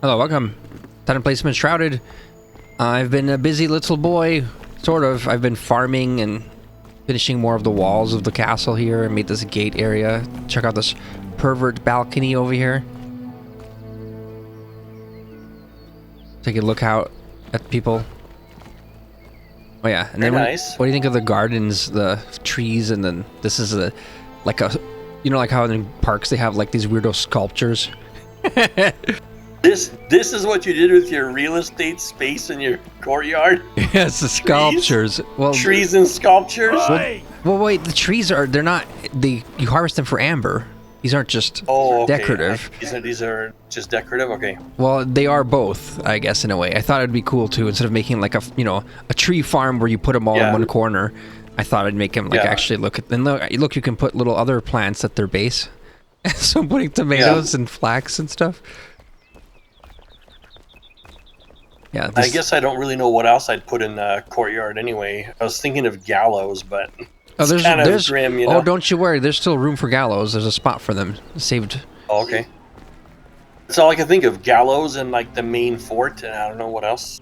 Hello, welcome. Time to play some Enshrouded. I've been a busy little boy, sort of. I've been farming and finishing more of the walls of the castle here. I made this gate area. Check out this pervert balcony over here. Take a look out at people. Oh yeah, and then nice. What do you think of the gardens, the trees, and then this is like how in parks they have like these weirdo sculptures. This is what you did with your real estate space in your courtyard? Yes, the sculptures. Well, trees and sculptures? Well, wait, the trees they're not, you harvest them for amber. These aren't just decorative. These are just decorative? Okay. Well, they are both, I guess, in a way. I thought it'd be cool too, instead of making like a tree farm where you put them all in one corner. I thought I'd make them like actually look at, and look, you can put little other plants at their base. So I'm putting tomatoes and flax and stuff. Yeah. I guess I don't really know what else I'd put in the courtyard anyway. I was thinking of gallows, but it's kind of grim, you know? Oh, don't you worry. There's still room for gallows. There's a spot for them saved. Oh, okay. That's all I can think of. Gallows and like the main fort, and I don't know what else.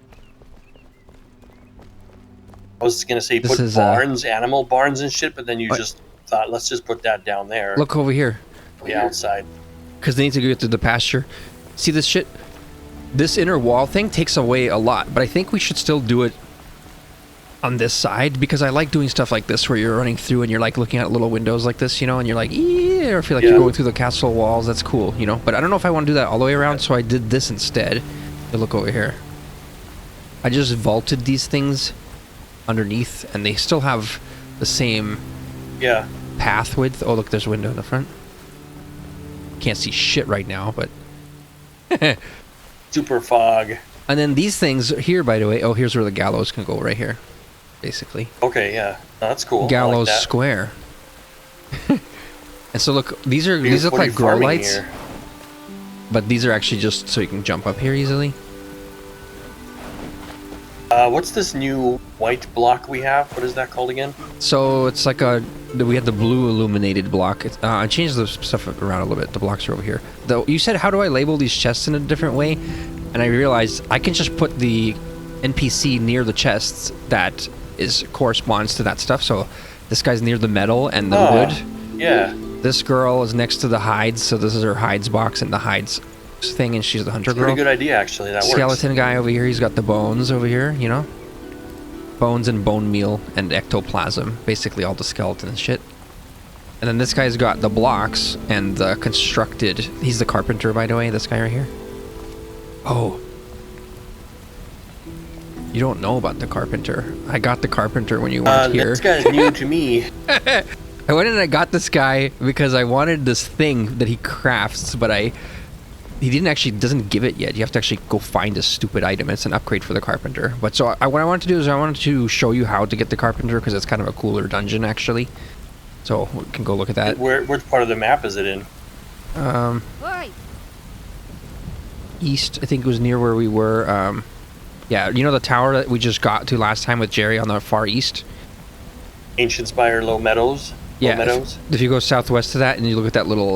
I was going to say put barns, animal barns and shit, but then you just thought, let's just put that down there. Look over here. The outside. Because they need to go through the pasture. See this shit? This inner wall thing takes away a lot, but I think we should still do it on this side because I like doing stuff like this where you're running through and you're like looking at little windows like this, you know, and you're like, yeah, or feel like you're going through the castle walls. That's cool, you know, but I don't know if I want to do that all the way around, so I did this instead. You look over here. I just vaulted these things underneath and they still have the same path width. Oh, look, there's a window in the front. Can't see shit right now, but super fog. And then these things here, by the way, oh, here's where the gallows can go right here, basically. Okay, yeah, that's cool. Gallows like square. And so look, these look like grow lights, but these are actually just so you can jump up here easily. What's this new white block we have? What is that called again? So it's like we had the blue illuminated block. I changed the stuff around a little bit. The blocks are over here. Though you said, how do I label these chests in a different way? And I realized I can just put the NPC near the chests that corresponds to that stuff. So this guy's near the metal and the wood. Yeah. This girl is next to the hides. So this is her hides box and the hides thing, and she's the hunter girl. Pretty good idea, actually. That works. Skeleton guy over here. He's got the bones over here. You know, bones and bone meal and ectoplasm. Basically all the skeleton shit. And then this guy's got the blocks and the constructed. He's the carpenter, by the way. This guy right here. Oh. You don't know about the carpenter. I got the carpenter when you weren't here. This guy's new to me. I went and I got this guy because I wanted this thing that he crafts, but he doesn't give it yet. You have to actually go find this stupid item. It's an upgrade for the carpenter. But so what I wanted to do is I wanted to show you how to get the carpenter because it's kind of a cooler dungeon actually. So we can go look at that. Which part of the map is it in? East, I think it was near where we were. Yeah, you know the tower that we just got to last time with Jerry on the far east? Ancient Spire, Low Meadows? Yeah, Low Meadows? if you go southwest to that and you look at that little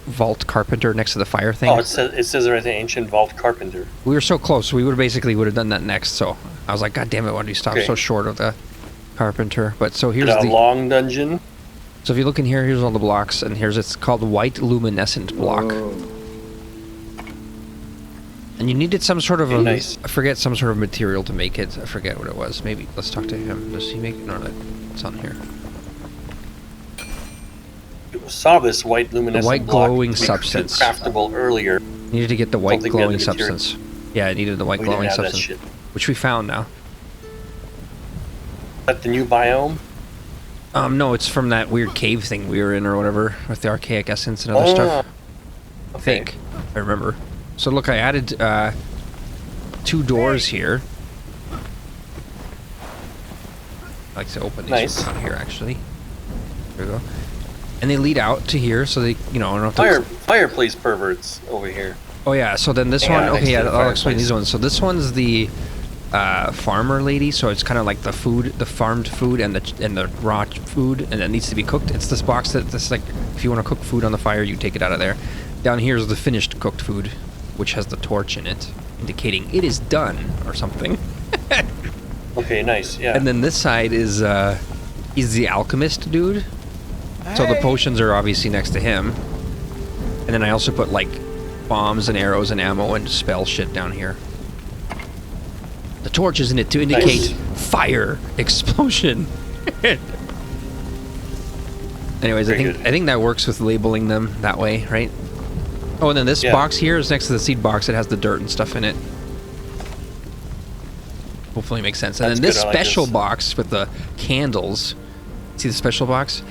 vault carpenter next to the fire thing. Oh, it says right there, Ancient Vault Carpenter. We were so close, we would have done that next, so I was like, God damn it, why did you stop so short of the carpenter? But so here's a long dungeon. So if you look in here, here's all the blocks, and it's called white luminescent block. Whoa. And you needed some sort of I forget some sort of material to make it. I forget what it was. Maybe let's talk to him. Does he make it? No, it's on here. You saw this white luminescent white block glowing substance. Craftable earlier. Needed to get the white glowing substance. Yeah, I needed the white glowing substance, which we found now. Is that the new biome? No, it's from that weird cave thing we were in or whatever with the archaic essence and other stuff. I think I remember. So look, I added 2 doors here. I like to open these from here actually. There we go. And they lead out to here, so they, I don't know if fireplace perverts over here. Oh yeah, so then this one, okay, yeah, I'll explain these ones. So this one's the farmer lady, so it's kind of like the farmed food and the raw food, and it needs to be cooked. It's this box that's like, if you want to cook food on the fire, you take it out of there. Down here is the finished cooked food. which has the torch in it, indicating it is done or something. Okay, nice. Yeah. And then this side is he's the alchemist dude. So the potions are obviously next to him. And then I also put like bombs and arrows and ammo and spell shit down here. The torch is in it to indicate fire explosion. Anyways, I think that works with labeling them that way, right? Oh, and then this box here is next to the seed box. It has the dirt and stuff in it. Hopefully it makes sense. And then this special box with the candles. See the special box?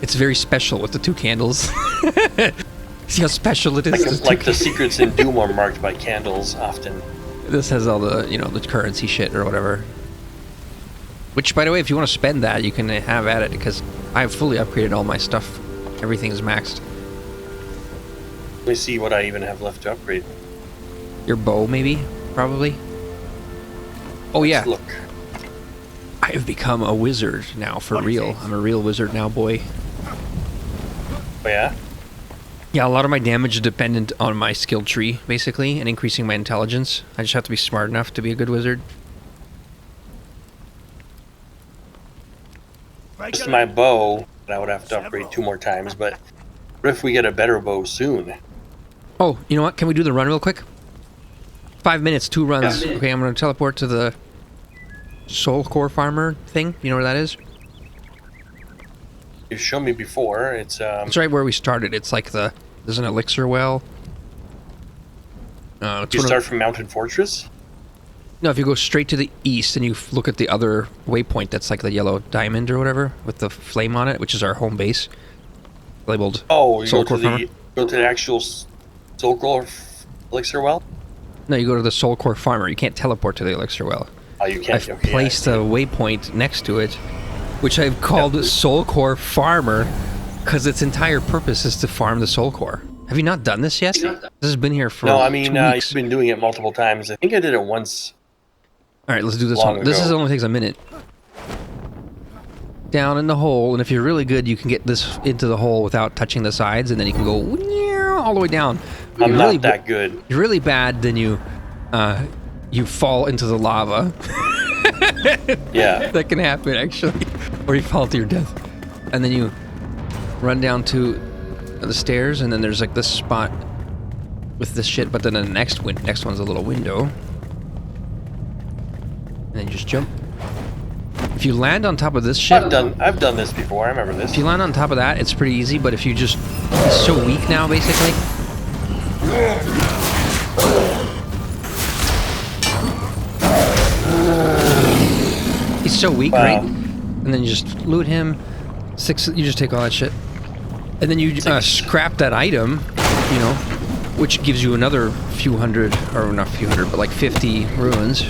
It's very special with the 2 candles. See how special it is? Like the secrets in Doom are marked by candles often. This has all the, you know, the currency shit or whatever. Which, by the way, if you want to spend that, you can have at it, because I've fully upgraded all my stuff. Everything is maxed. Let me see what I even have left to upgrade. Your bow, maybe? Probably? Oh, yeah. Look. I have become a wizard now, for real. I'm a real wizard now, boy. Oh, yeah? Yeah, a lot of my damage is dependent on my skill tree, basically, and increasing my intelligence. I just have to be smart enough to be a good wizard. Just my bow, I would have to upgrade 2 more times, but what if we get a better bow soon? Oh, you know what? Can we do the run real quick? 5 minutes, 2 runs. Yeah. Okay, I'm going to teleport to the Soul Core Farmer thing. You know where that is? You showed me before. It's right where we started. It's like there's an elixir well. You start from Mountain Fortress? No, if you go straight to the east and you look at the other waypoint, that's like the yellow diamond or whatever with the flame on it, which is our home base, labeled. Oh, you Soul go Core to the actual Soul Core elixir well? No, you go to the Soul Core Farmer. You can't teleport to the elixir well. Oh, you can't. I've placed a waypoint next to it, which I've called Soul Core Farmer, because its entire purpose is to farm the Soul Core. Have you not done this yet? This has been here for 2 weeks. You've been doing it multiple times. I think I did it once. All right, let's do this one. This only takes a minute. Down in the hole, and if you're really good, you can get this into the hole without touching the sides, and then you can go all the way down. I'm not that good. You're really bad, then you fall into the lava. Yeah. That can happen, actually. Or you fall to your death. And then you run down to the stairs, and then there's like this spot with this shit, but then the next one's a little window. And then you just jump. If you land on top of this shit... I've done this before, I remember this. If you land on top of that, it's pretty easy, but if you just... It's so weak now, basically. He's so weak, right? And then you just loot him. You just take all that shit. And then you scrap that item, you know, which gives you another few hundred, or not few hundred, but like 50 ruins.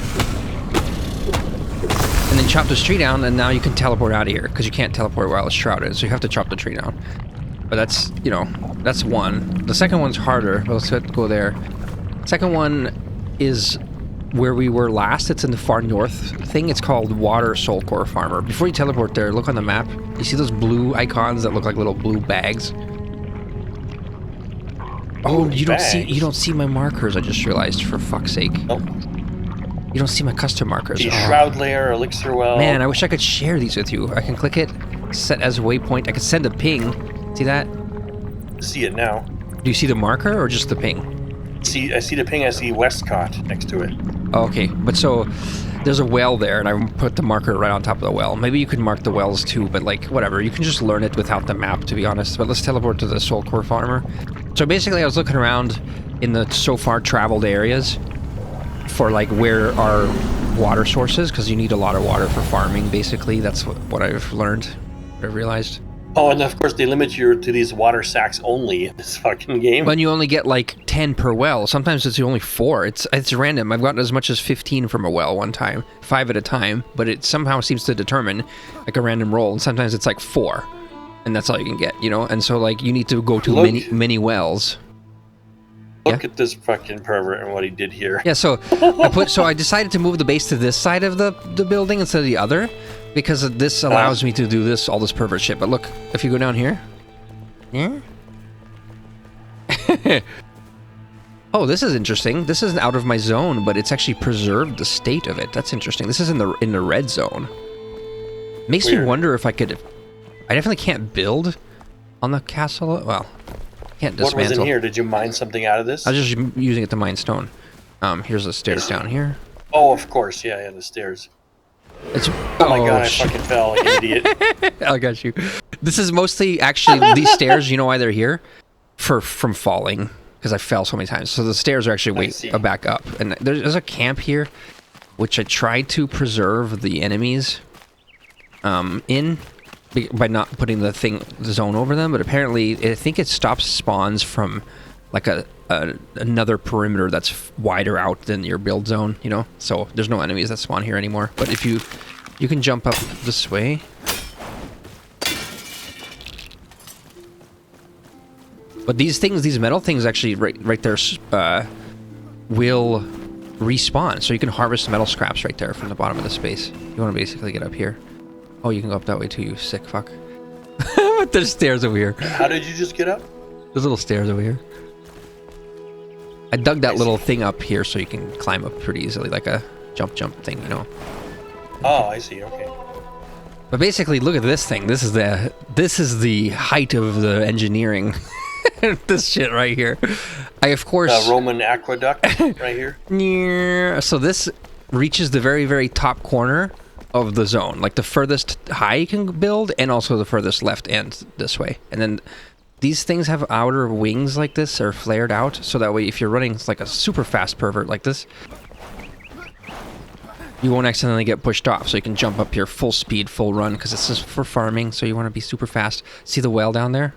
And then chop this tree down, and now you can teleport out of here, because you can't teleport while it's shrouded, so you have to chop the tree down. But that's, you know, that's one. The second one's harder, but let's go there. Second one is where we were last. It's in the far north thing. It's called Water Soul Core Farmer. Before you teleport there, look on the map. You see those blue icons that look like little blue bags? Oh, you don't see my markers, I just realized, for fuck's sake. Oh. You don't see my custom markers. The Shroud Layer, Elixir Well. Man, I wish I could share these with you. I can click it, set as a waypoint. I could send a ping. See that? See it now. Do you see the marker or just the ping? I see the ping. I see Westcott next to it. Oh, okay, but so there's a well there, and I put the marker right on top of the well. Maybe you could mark the wells too, but like whatever. You can just learn it without the map, to be honest. But let's teleport to the Soul Core Farmer. So basically, I was looking around in the so far traveled areas for like where are water sources, because you need a lot of water for farming. Basically, that's what I've learned. What I've realized. Oh, and of course they limit you to these water sacks only in this fucking game. But you only get like 10 per well. Sometimes it's only 4. It's random. I've gotten as much as 15 from a well one time, 5 at a time. But it somehow seems to determine like a random roll, and sometimes it's like 4, and that's all you can get, you know. And so like you need to go to many wells. Look at this fucking pervert and what he did here. Yeah, so I decided to move the base to this side of the building instead of the other, because this allows me to do all this pervert shit. But look, if you go down here, yeah. Oh, this is interesting. This isn't out of my zone, but it's actually preserved the state of it. That's interesting. This is in the red zone. Makes me wonder if I could... I definitely can't build on the castle. Well, can't dismantle. What was in here? Did you mine something out of this? I was just using it to mine stone. Here's the stairs down here. Oh, of course. Yeah, the stairs. Oh my god, I fucking fell like an idiot. I got you. This is mostly, actually, these stairs, you know why they're here? From falling. Because I fell so many times. So the stairs are actually back up. And there's a camp here, which I tried to preserve the enemies in by not putting the zone over them. But apparently, I think it stops spawns from like another perimeter that's wider out than your build zone, you know? So there's no enemies that spawn here anymore. But if you can jump up this way. But these metal things actually right there will respawn. So you can harvest metal scraps right there from the bottom of the space. You want to basically get up here. Oh, you can go up that way too, you sick fuck. There's stairs over here. How did you just get up? There's little stairs over here. I dug that little thing up here so you can climb up pretty easily, like a jump thing, you know. Oh, I see. Okay. But basically, look at this thing. This is the height of the engineering. This shit right here. I, of course... Roman aqueduct right here. So this reaches the very, very top corner of the zone. Like the furthest high you can build and also the furthest left end this way. And then these things have outer wings like this or flared out. So that way if you're running like a super fast pervert like this, you won't accidentally get pushed off. So you can jump up here full speed, full run, because this is for farming. So you want to be super fast. See the well down there?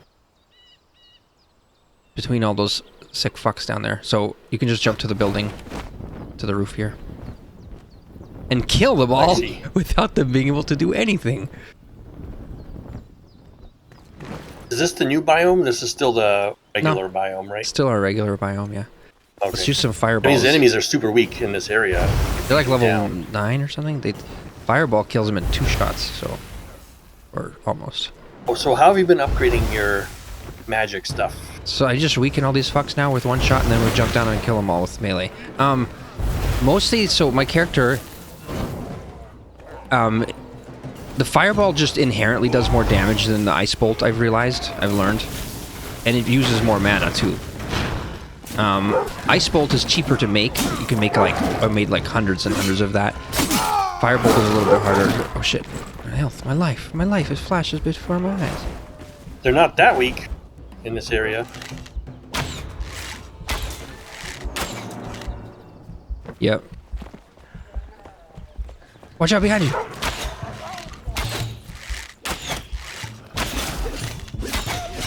Between all those sick fucks down there. So you can just jump to the building, to the roof here. And kill them all without them being able to do anything. Is this the new biome? This is still the regular biome, right? Still our regular biome, yeah. Okay. Let's use some fireballs. These enemies are super weak in this area. They're like level 9 or something. Fireball kills them in 2 shots, so... Or almost. Oh, so how have you been upgrading your magic stuff? So I just weaken all these fucks now with 1 shot, and then we jump down and kill them all with melee. Mostly, so my character... the fireball just inherently does more damage than the ice bolt, I've learned. And it uses more mana, too. Ice bolt is cheaper to make. You can make like... I made like hundreds and hundreds of that. Firebolt is a little bit harder. Oh shit. My health, my life, it flashes before my eyes. They're not that weak in this area. Yep. Watch out behind you.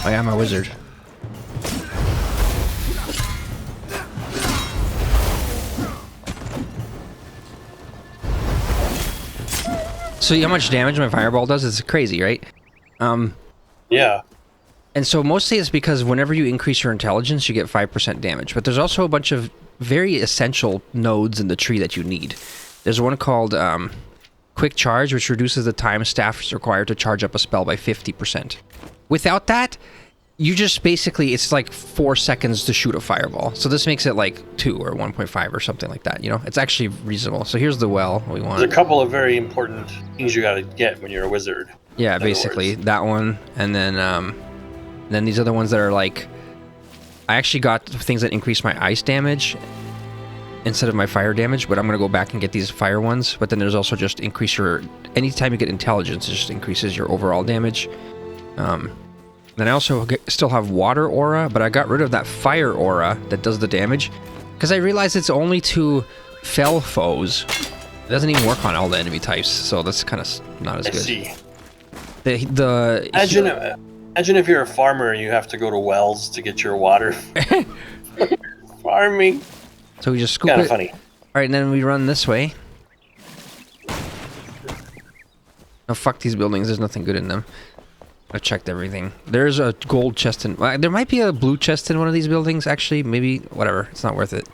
I am a wizard. So how much damage my fireball does? It's crazy, right? Yeah. And so mostly it's because whenever you increase your intelligence, you get 5% damage. But there's also a bunch of very essential nodes in the tree that you need. There's one called Quick Charge, which reduces the time staff is required to charge up a spell by 50%. Without that, you just basically, it's like 4 seconds to shoot a fireball. So this makes it like 2 or 1.5 or something like that, you know? It's actually reasonable. So here's the well we want. There's a couple of very important things you gotta get when you're a wizard. Yeah, basically. That one, and then these other ones that are like... I actually got things that increase my ice damage instead of my fire damage, but I'm going to go back and get these fire ones. But then there's also just increase your... Anytime you get intelligence, it just increases your overall damage. Then I also still have water aura, but I got rid of that fire aura that does the damage because I realized it's only to fell foes. It doesn't even work on all the enemy types, so that's kind of not as good. I see. Imagine if you're a farmer and you have to go to wells to get your water. Farming. So we just scoop it. Kind of funny. All right, and then we run this way. Oh, fuck these buildings. There's nothing good in them. I checked everything. There's a gold chest in... there might be a blue chest in one of these buildings, actually. Maybe, whatever. It's not worth it.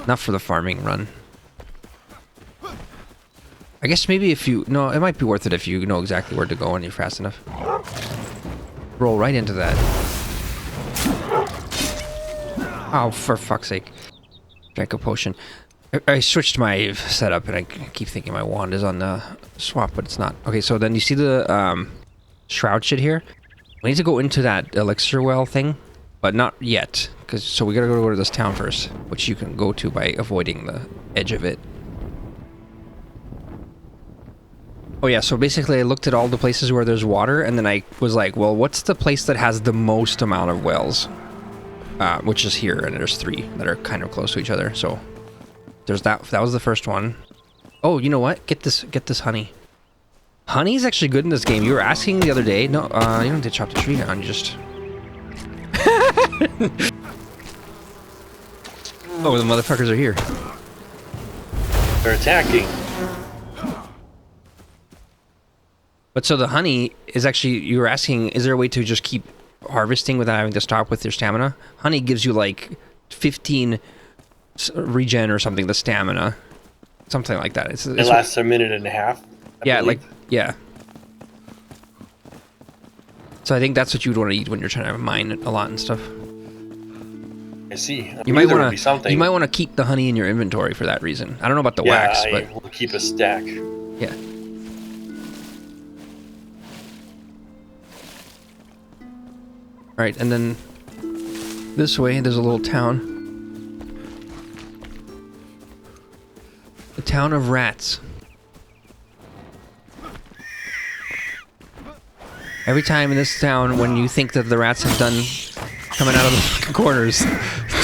Not for the farming run. I guess maybe if you... No, it might be worth it if you know exactly where to go and you're fast enough. Roll right into that. Oh, for fuck's sake. Drank a potion. I switched my setup, and I keep thinking my wand is on the swap, but it's not. Okay, so then you see the shroud shit here? We need to go into that elixir well thing, but not yet. So we gotta go to this town first, which you can go to by avoiding the edge of it. Oh yeah, so basically I looked at all the places where there's water, and then I was like, well, what's the place that has the most amount of wells? Which is here, and there's 3 that are kind of close to each other, so... There's that. That was the first one. Oh, you know what? Get this honey. Honey's actually good in this game. You were asking the other day. No, you don't have to chop the tree down. You just... Oh, the motherfuckers are here. They're attacking. But so the honey is actually... You were asking, is there a way to just keep harvesting without having to stop with your stamina? Honey gives you like 15... regen or something, the stamina, something like that. It lasts a minute and a half. I believe. Yeah. So I think that's what you would want to eat when you're trying to mine a lot and stuff. I see. You might want to. You might want to keep the honey in your inventory for that reason. I don't know about the wax, but we'll keep a stack. Yeah. All right, and then this way there's a little town. The town of rats. Every time in this town, when you think that the rats have done coming out of the corners,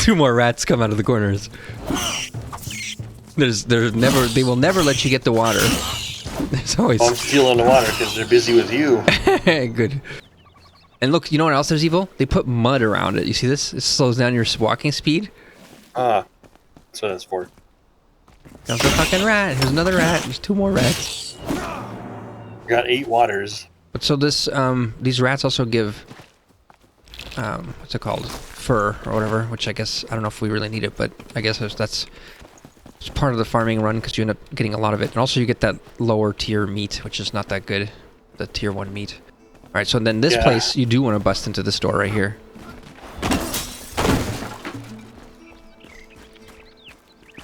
2 more rats come out of the corners. They will never let you get the water. There's always... I'm stealing the water because they're busy with you. Good. And look, you know what else is evil? They put mud around it. You see this? It slows down your walking speed. That's what that's for. There's a fucking rat. Here's another rat. There's 2 more rats. Got 8 waters. But so this, these rats also give, what's it called? Fur or whatever, which I guess, I don't know if we really need it, but I guess that's part of the farming run because you end up getting a lot of it. And also you get that lower tier meat, which is not that good. The tier 1 meat. All right, so then this place, you do want to bust into this door right here.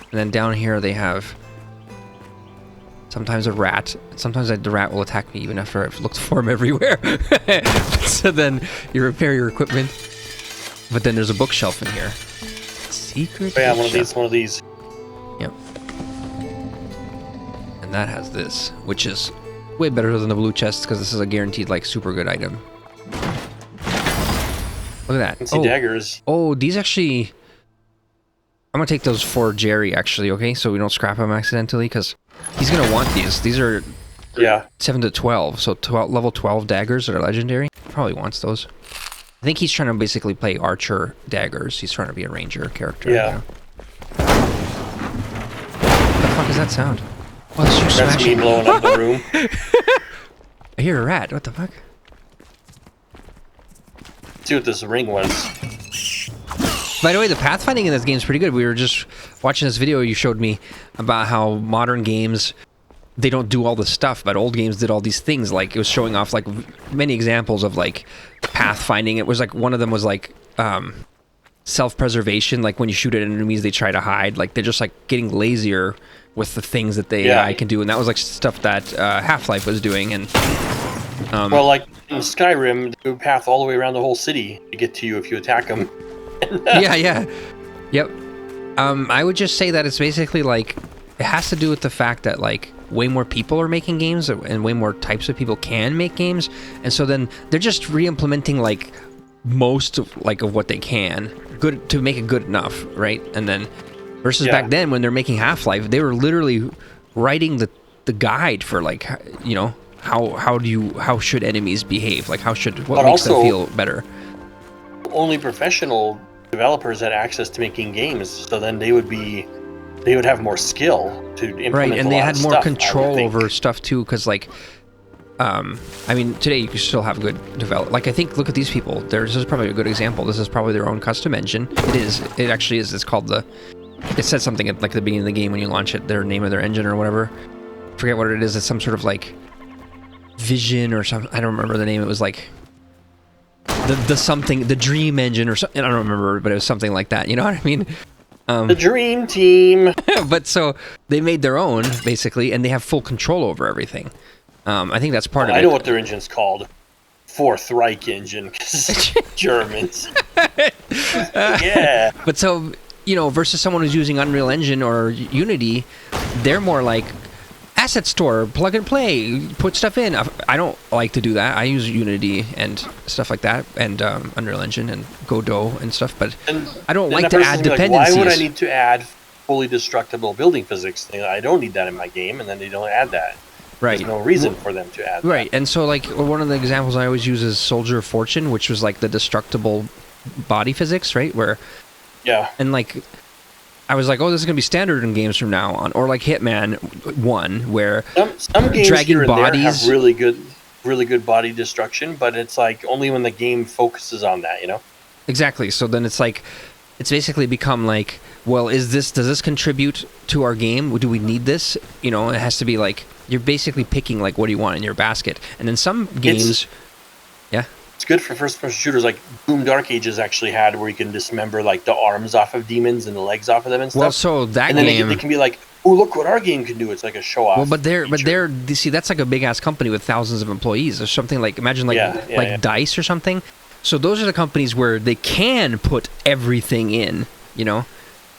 And then down here they have sometimes a rat. Sometimes the rat will attack me even after I've looked for him everywhere. So then you repair your equipment. But then there's a bookshelf in here. Secret bookshelf. one of these. Yep. And that has this, which is way better than the blue chest because this is a guaranteed like super good item. Look at that. I see daggers. Oh, these actually... I'm gonna take those for Jerry, actually, okay? So we don't scrap them accidentally, because he's gonna want these. These are 7 to 12, so level 12 daggers that are legendary. Probably wants those. I think he's trying to basically play archer daggers. He's trying to be a ranger character. Yeah. What the fuck is that sound? Oh, that's you smashing. That's me blowing up the room. I hear a rat. What the fuck? Let's see what this ring was. By the way, the pathfinding in this game is pretty good. We were just watching this video you showed me about how modern games, they don't do all this stuff, but old games did all these things. Like, it was showing off, like, many examples of, like, pathfinding. It was, like, one of them was, like, self-preservation. Like, when you shoot at enemies, they try to hide. Like, they're just, like, getting lazier with the things that the AI can do. And that was, like, stuff that Half-Life was doing. And well, like, in Skyrim, they would path all the way around the whole city to get to you if you attack them. Yep. I would just say that it's basically like it has to do with the fact that like way more people are making games and way more types of people can make games, and so then they're just re-implementing like most of what they can good to make it good enough, right? And then versus back then when they're making Half-Life, they were literally writing the guide for like, you know, how should enemies behave, like what makes them feel better. Only professional developers had access to making games, so then they would have more skill to implement right, and they had more stuff, control over stuff too, because like I mean today you can still have good develop, like I think look at these people. This is probably a good example. This is probably their own custom engine. It actually is. It's called it said something at like the beginning of the game when you launch it, their name of their engine or whatever. Forget what it is. It's some sort of like Vision or something. I don't remember the name. It was like the Dream Engine or something. I don't remember, but it was something like that. You know what I mean? The Dream Team. But so they made their own basically, and they have full control over everything. I think that's part of it. I know what their engine's called. Fourth Reich engine, because Germans. Yeah. But so, versus someone who's using Unreal Engine or Unity, they're more like asset store, plug and play, put stuff in. I don't like to do that. I use Unity and stuff like that, and Unreal Engine and Godot and stuff, but I don't like to add dependencies. Why would I need to add fully destructible building physics? I don't need that in my game, and then they don't add that. Right. There's no reason for them to add that. Right, and so like one of the examples I always use is Soldier of Fortune, which was like the destructible body physics, right? Where, yeah, and like I was like, oh, this is gonna be standard in games from now on, or like Hitman 1, where some games dragging here and bodies there have really good body destruction, but it's like only when the game focuses on that, Exactly. So then it's like it's basically become like, well, does this contribute to our game? Do we need this? It has to be like you're basically picking like what do you want in your basket, and then some games, it's good for first-person shooters. Like Boom Dark Ages actually had where you can dismember like the arms off of demons and the legs off of them and stuff. Well, so that and then game, they can be like, oh, look what our game can do. It's like a show-off. Well, but you see, that's like a big-ass company with thousands of employees or something. Like imagine like DICE or something. So those are the companies where they can put everything in,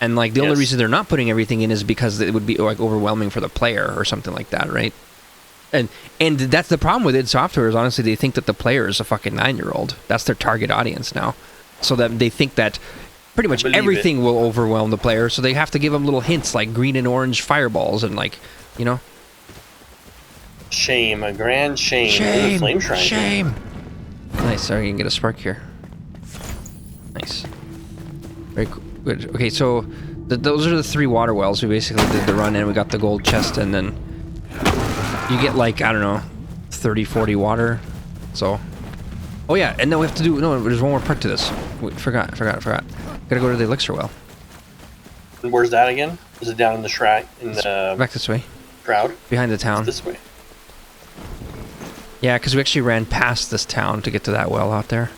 and like the only reason they're not putting everything in is because it would be like overwhelming for the player or something like that, right? And that's the problem with id Software is honestly they think that the player is a fucking 9-year-old. That's their target audience now, so that they think that pretty much everything will overwhelm the player. So they have to give them little hints like green and orange fireballs and like, Shame, a grand shame. Shame, Flame shrine. shame. Nice. Sorry, you can get a spark here. Nice. Very good. Okay, so those are the 3 water wells. We basically did the run and we got the gold chest, and then you get like, I don't know, 30, 40 water. So, oh yeah, and then we have to do, no, there's one more part to this. Wait, forgot. Gotta go to the elixir well. And where's that again? Is it down in the shrine? Back this way. Shroud? Behind the town. It's this way. Yeah, because we actually ran past this town to get to that well out there.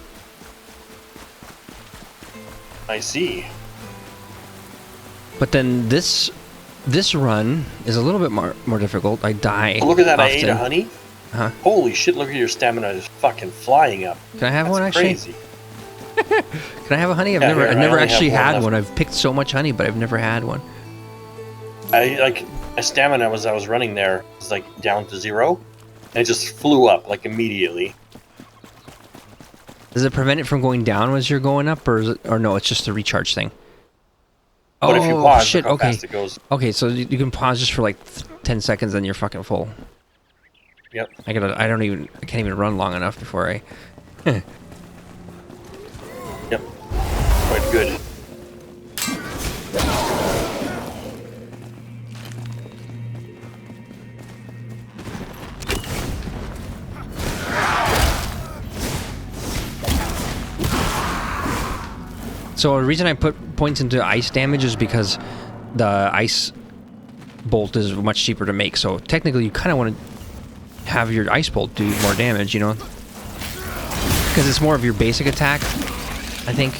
I see. But then this run is a little bit more difficult. I die. Oh, look at that! often. I ate a honey. Huh? Holy shit! Look at your stamina is fucking flying up. Can I have That's one actually? Crazy. Can I have a honey? I've never actually had one. I've picked so much honey, but I've never had one. My stamina as I was running there was like down to 0, and it just flew up like immediately. Does it prevent it from going down as you're going up, or no? It's just a recharge thing. But if you pause, shit, look how okay. fast it goes. Okay, so you can pause just for like 10 seconds, then you're fucking full. Yep. I can't even run long enough before I. Yep. Quite good. So the reason I put points into ice damage is because the ice bolt is much cheaper to make. So technically, you kind of want to have your ice bolt do more damage, because it's more of your basic attack, I think,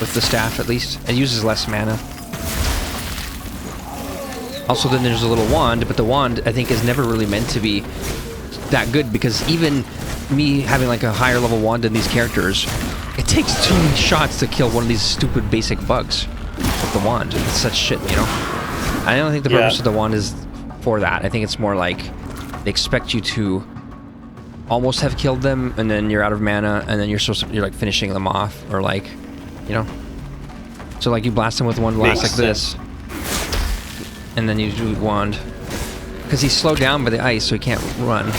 with the staff at least. It uses less mana. Also, then there's a little wand, but the wand I think is never really meant to be that good, because even me having like a higher level wand than these characters, it takes 2 shots to kill one of these stupid basic bugs with the wand. It's such shit, I don't think the purpose of the wand is for that. I think it's more like they expect you to almost have killed them, and then you're out of mana, and then you're like finishing them off, or like, So like you blast him with one blast like this, and then you do wand, because he's slowed down by the ice, so he can't run.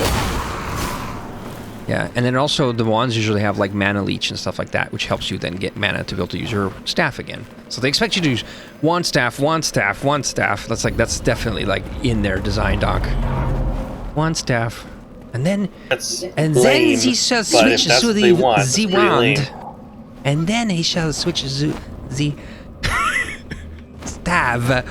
Yeah, and then also the wands usually have like mana leech and stuff like that, which helps you then get mana to be able to use your staff again. So they expect you to use wand staff, wand staff, wand staff. That's definitely like in their design doc. Wand staff, and then then he shall switch to the wand, and then he shall switch to the staff.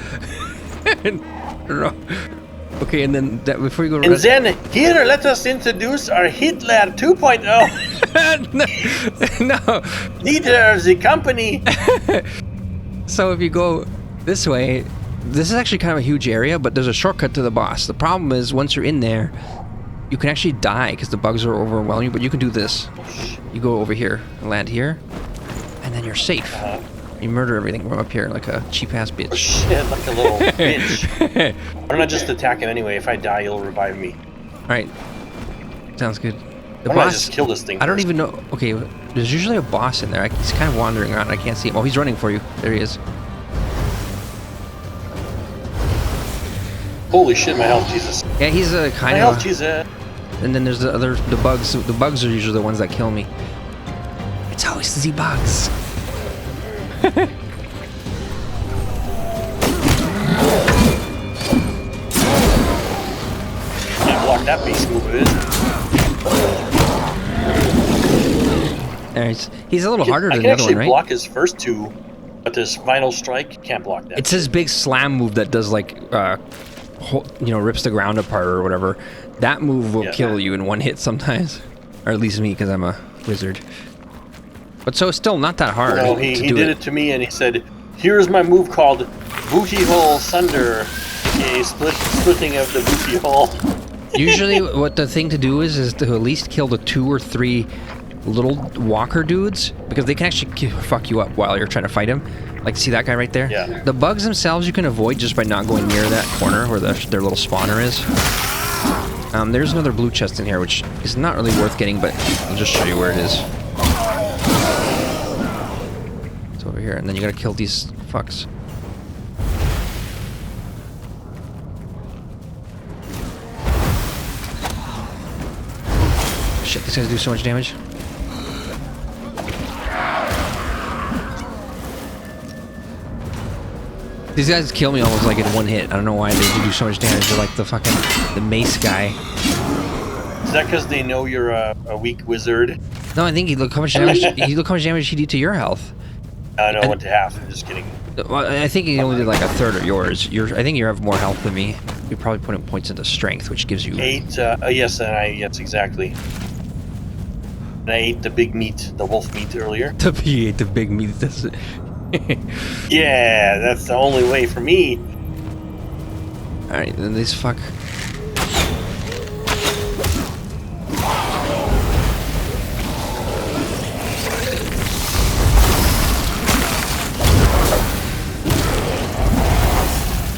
Okay, and then before you go. And then here, let us introduce our Hitler 2.0. No. Leader of the company. So if you go this way, this is actually kind of a huge area, but there's a shortcut to the boss. The problem is once you're in there, you can actually die because the bugs are overwhelming, but you can do this. You go over here, land here, and then you're safe. You murder everything from up here like a cheap-ass bitch. Oh shit, like a little bitch. Why don't I just attack him anyway? If I die, he'll revive me. Alright. Sounds good. The Why don't I boss, just kill this thing I don't first? even know. Okay, there's usually a boss in there. He's kind of wandering around. I can't see him. Oh, he's running for you. There he is. Holy shit, my health, Jesus. Yeah, he's a My kind health, of... Jesus. And then there's the bugs. The bugs are usually the ones that kill me. It's always the bugs. Can't block that beast move, is it? There he's a little harder than the I other can one, actually right? block his first two, but this final strike, you can't block that. It's his big slam move that does like, rips the ground apart or whatever. That move will kill you in one hit sometimes, or at least me because I'm a wizard. But so it's still not that hard. No, he did it to me and he said, "Here's my move called Booty Hole Sunder, a splitting of the booty hole." Usually, what the thing to do is to at least kill the 2 or 3 little walker dudes because they can actually fuck you up while you're trying to fight him. Like, see that guy right there? Yeah. The bugs themselves you can avoid just by not going near that corner where their little spawner is. There's another blue chest in here, which is not really worth getting, but I'll just show you where it is. It's over here, and then you gotta kill these fucks. Shit, these guys do so much damage. These guys kill me almost like in one hit. I don't know why they do so much damage. They're like the mace guy. Is that because they know you're a weak wizard? No, I think look how much damage he did to your health. I know, I went to half. I'm just kidding. Well, I think he only did like a third of yours. I think you have more health than me. You're probably putting points into strength, which gives you 8. Yes, exactly. And I ate the big meat, the wolf meat earlier. He ate the big meat. That's it. Yeah, that's the only way for me. All right, then this fuck.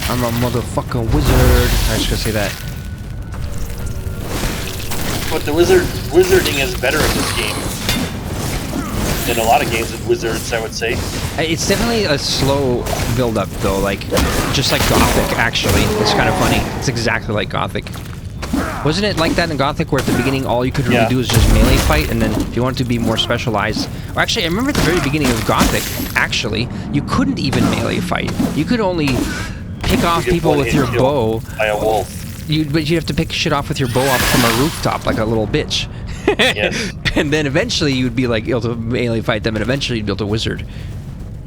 I'm a motherfucking wizard. I was gonna say that. But the wizarding is better in this game than a lot of games with wizards, I would say. It's definitely a slow build-up, though. Like, just like Gothic. Actually, it's kind of funny. It's exactly like Gothic. Wasn't it like that in Gothic, where at the beginning all you could really do is just melee fight, and then if you wanted to be more specialized, or actually, I remember at the very beginning of Gothic, actually, you couldn't even melee fight. You could only pick off people with your bow. By a wolf. But you have to pick shit off with your bow off from a rooftop like a little bitch. Yes. And then eventually you'd be like able to melee fight them, and eventually you'd build a wizard.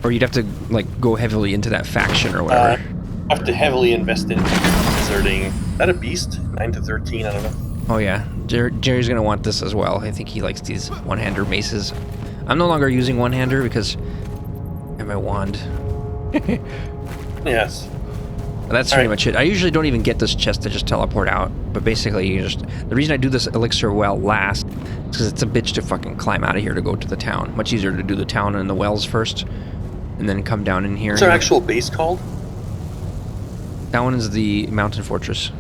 Or you'd have to like go heavily into that faction or whatever. I have to heavily invest in wizarding. Is that a beast? 9 to 13, I don't know. Oh yeah, Jerry's gonna want this as well. I think he likes these one-hander maces. I'm no longer using one-hander because I have my wand. Yes. That's pretty much it. I usually don't even get this chest to just teleport out, but basically the reason I do this elixir well last is because it's a bitch to fucking climb out of here to go to the town. Much easier to do the town and the wells first, and then come down in here. What's our actual base called? That one is the mountain fortress.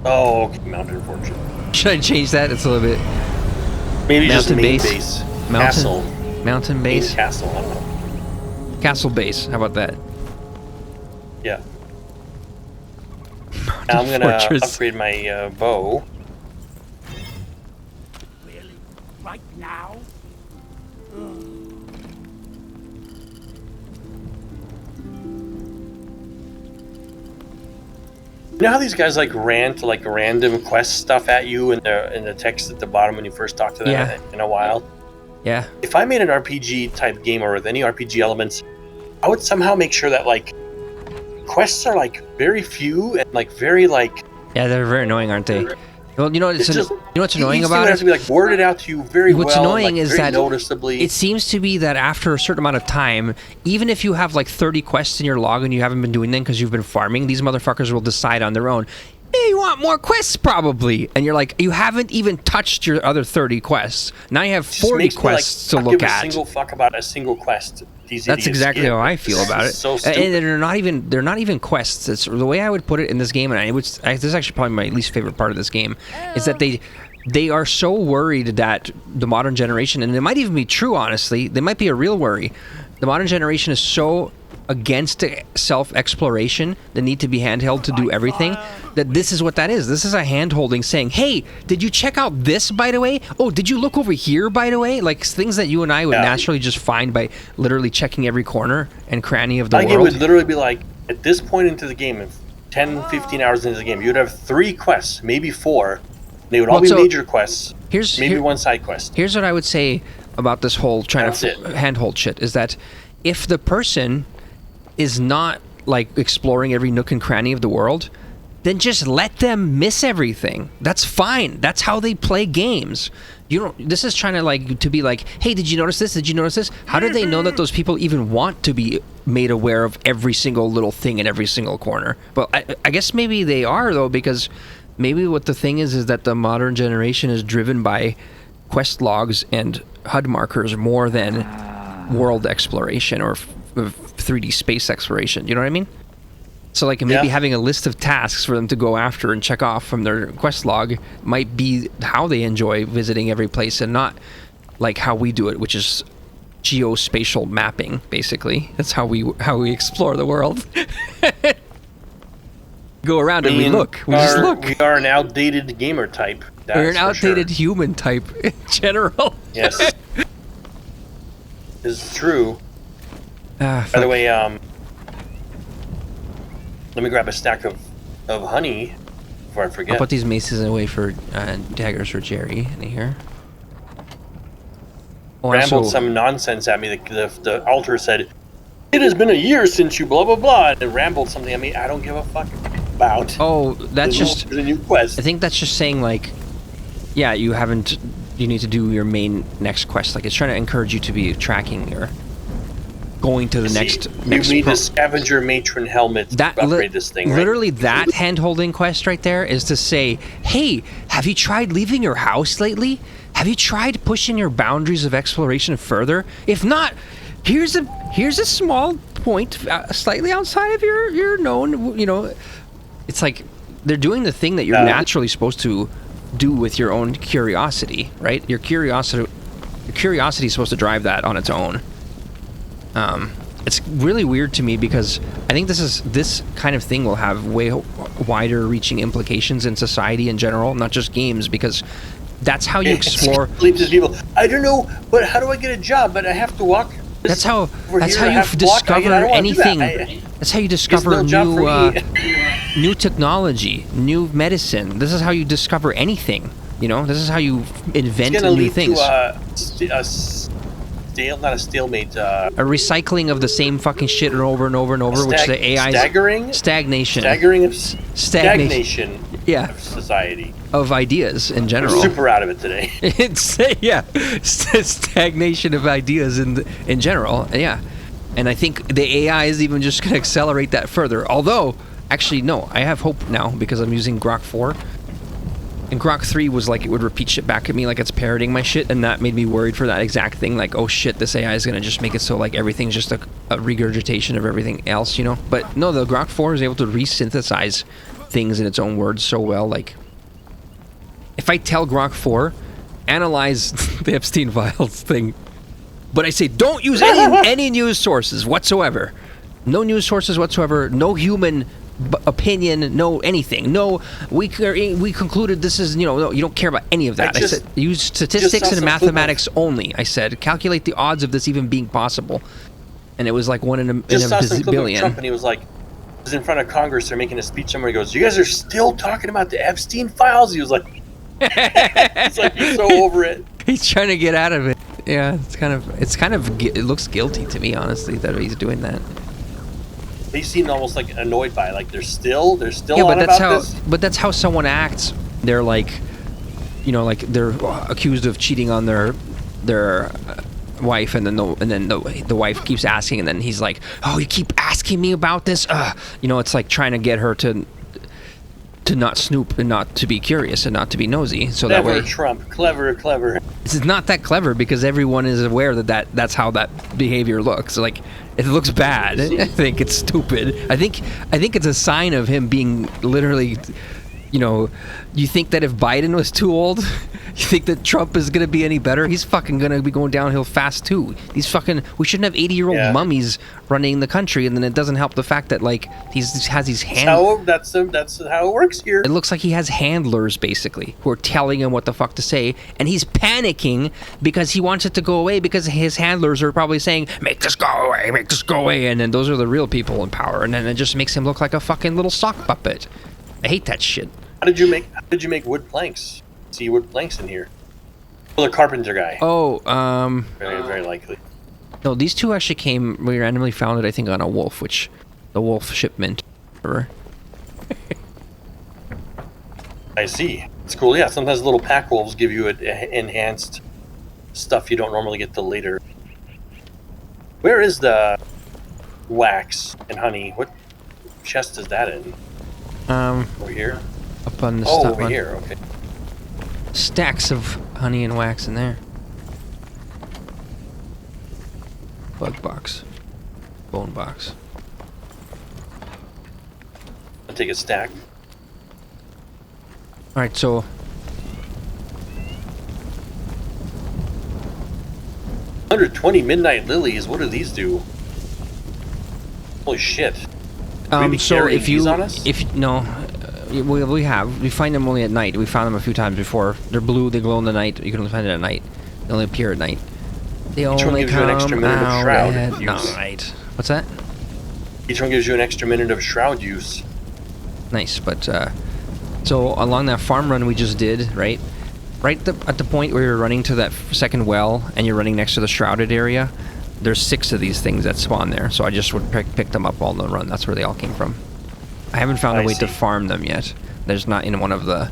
Oh, okay. Mountain fortress. Should I change that? It's a little bit... Maybe just Mountain main base. base. Mountain, Castle. Mountain base. Main castle, I don't know. Castle base. How about that? Yeah. Now I'm gonna Fortress. upgrade my bow. Really? Right now? You know how these guys like rant like random quest stuff at you in the text at the bottom when you first talk to them in a while? Yeah. If I made an RPG type game or with any RPG elements, I would somehow make sure that like quests are like very few and like very like Yeah, they're very annoying, aren't they? Well, you know, you know what's annoying these about things have to be like worded out to you very What's well. annoying like, is very that noticeably. it seems to be that after a certain amount of time, even if you have like 30 quests in your log and you haven't been doing them because you've been farming, these motherfuckers will decide on their own, hey, you want more quests probably. And you're like, you haven't even touched your other 30 quests. Now you have 40 quests to look give at. A single fuck about a single quest. That's exactly how I feel about it. So and they're not even quests. It's the way I would put it in this game, and this is actually probably my least favorite part of this game, is that they are so worried that the modern generation, and it might even be true, honestly, they might be a real worry. The modern generation is so against self-exploration, the need to be handheld to do everything, that this is what that is. This is a hand-holding saying, hey, did you check out this, by the way? Oh, did you look over here, by the way? Like things that you and I would naturally just find by literally checking every corner and cranny of the world. It would literally be like, at this point into the game, if 10, 15 hours into the game, you'd have 3 quests, maybe 4. They would all be major quests, maybe one side quest. Here's what I would say about this whole trying to handhold shit, is that if the person is not like exploring every nook and cranny of the world, then just let them miss everything. That's fine. That's how they play games. You don't. This is trying to be like, hey, did you notice this? Did you notice this? How do they know that those people even want to be made aware of every single little thing in every single corner? Well, I guess maybe they are, though, because maybe what the thing is that the modern generation is driven by quest logs and HUD markers more than world exploration or 3D space exploration. You know what I mean? So like maybe having a list of tasks for them to go after and check off from their quest log might be how they enjoy visiting every place, and not like how we do it, which is geospatial mapping, basically. That's how we explore the world. Go around and we look. We just look. We are an outdated gamer type. We're an outdated human type in general. Yes. This is true. By the way, let me grab a stack of honey before I forget. I'll put these maces away for daggers for Jerry in here. Rambled some nonsense at me. The altar said, "It has been a year since you blah blah blah," and it rambled something at me I don't give a fuck about. Oh, that's just the new quest. I think that's just saying like, yeah, you need to do your main next quest. Like it's trying to encourage you to be tracking your going to the next you need a scavenger matron helmet to upgrade this thing, right? Literally that hand-holding quest right there is to say, hey, have you tried leaving your house lately? Have you tried pushing your boundaries of exploration further? If not, here's a small point slightly outside of your known, you know. It's like they're doing the thing that you're naturally supposed to do with your own curiosity, right? Your curiosity is supposed to drive that on its own. It's really weird to me because I think this kind of thing will have way wider reaching implications in society in general, not just games, because that's how you explore. People, I don't know, but how do I get a job? But I have to walk. That's how you discover anything. That's how you discover new technology, new medicine. This is how you discover anything. You know, this is how you invent new things. Not a stalemate. A recycling of the same fucking shit over and over and over, which the AI stagnation of society, of ideas in general. We're super out of it today. Stagnation of ideas in general, and I think the AI is even just going to accelerate that further. Although, actually, no, I have hope now because I'm using Grok 4. And Grok 3 was like, it would repeat shit back at me like it's parroting my shit, and that made me worried for that exact thing. Like, oh shit, this AI is going to just make it so like everything's just a regurgitation of everything else, you know? But no, the Grok 4 is able to resynthesize things in its own words so well. Like, if I tell Grok 4, analyze the Epstein files thing, but I say, don't use any news sources whatsoever. No news sources whatsoever, no human opinion, no anything. No, we concluded this is, you know, no, you don't care about any of that. I said use statistics and mathematics only. I said calculate the odds of this even being possible, and it was like 1 in a billion. Trump, and he was like, was in front of Congress. They're making a speech. Somebody goes, "You guys are still talking about the Epstein files?" He was like, "It's like you're so over it." He's trying to get out of it. Yeah, it looks guilty to me, honestly, that he's doing that. They seem almost like annoyed by it. Like they're still yeah, on about this. But that's how someone acts they're like, you know, like they're accused of cheating on their wife, and then the wife keeps asking, and then he's like, oh, you keep asking me about this, you know, it's like trying to get her to not snoop and not to be curious and not to be nosy, so clever, that way Trump, clever. It's not that clever because everyone is aware that's how that behavior looks. Like, it looks bad. I think it's stupid. I think it's a sign of him being literally, you know, you think that if Biden was too old, you think that Trump is going to be any better? He's fucking going to be going downhill fast too. We shouldn't have 80-year-old mummies running the country, and then it doesn't help the fact that like he has these that's how it works here. It looks like he has handlers basically who are telling him what the fuck to say, and he's panicking because he wants it to go away because his handlers are probably saying, make this go away, and then those are the real people in power, and then it just makes him look like a fucking little sock puppet. I hate that shit. How did you make wood planks? See wood planks in here. Well, the carpenter guy. Oh, very likely. No, these two actually came. We randomly found it, I think, on a wolf, which the wolf shipment. I see. It's cool. Yeah, sometimes little pack wolves give you enhanced stuff you don't normally get till later. Where is the wax and honey? What chest is that in? Over here. Up on the over here. Okay. Stacks of honey and wax in there. Bug box. Bone box. I'll take a stack. Alright, so 120 midnight lilies. What do these do? Holy shit. So if you we find them only at night. We found them a few times before. They're blue, they glow in the night. You can only find it at night. They only appear at night. They only come out at night. What's that? Each one gives you an extra minute of shroud use. Nice, but so along that farm run we just did, right? At the point where you're running to that second well and you're running next to the shrouded area, there's 6 of these things that spawn there. So I just would pick them up all the run. That's where they all came from. I haven't found a way to farm them yet. There's not in one of the.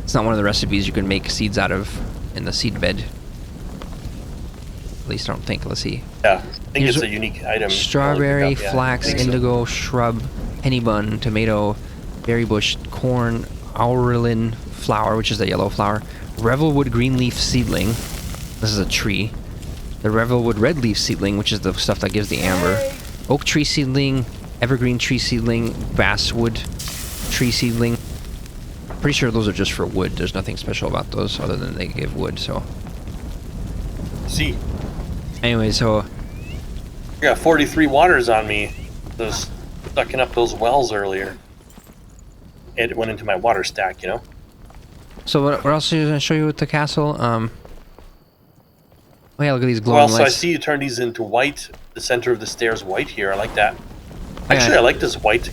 It's not one of the recipes you can make seeds out of in the seed bed. At least I don't think. Let's see. Yeah, I think it's a unique item. Strawberry, flax, indigo, shrub, henny bun, tomato, berry bush, corn, aurelin flower, which is the yellow flower, revelwood green leaf seedling. This is a tree. The revelwood red leaf seedling, which is the stuff that gives the amber. Oak tree seedling, evergreen tree seedling, basswood tree seedling. Pretty sure those are just for wood. There's nothing special about those other than they give wood, so. See. Anyway, so. I got 43 waters on me. Those sucking up those wells earlier. It went into my water stack, you know? So what else are you going to show you with the castle? Oh yeah, look at these glowing lights. So I see you turn these into white. The center of the stairs white here. I like that. Actually, I like this white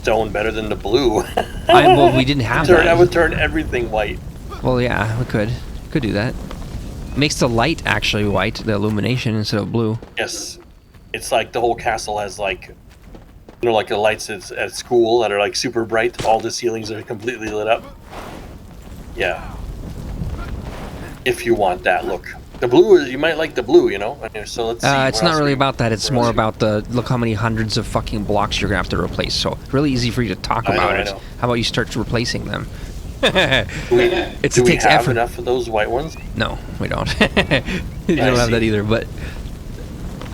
stone better than the blue. Well, we didn't have that. I would turn everything white. Well, yeah, we could do that. Makes the light actually white, the illumination, instead of blue. Yes, it's like the whole castle has like, you know, like the lights at school that are like super bright. All the ceilings are completely lit up. Yeah. If you want that look. The blue, you might like the blue, you know? So let's see. It's not really about that. It's more about the, look how many hundreds of fucking blocks you're going to have to replace. So, really easy for you to talk about it. How about you start replacing them? Do we have enough of those white ones? No, we don't. You don't have that either, but...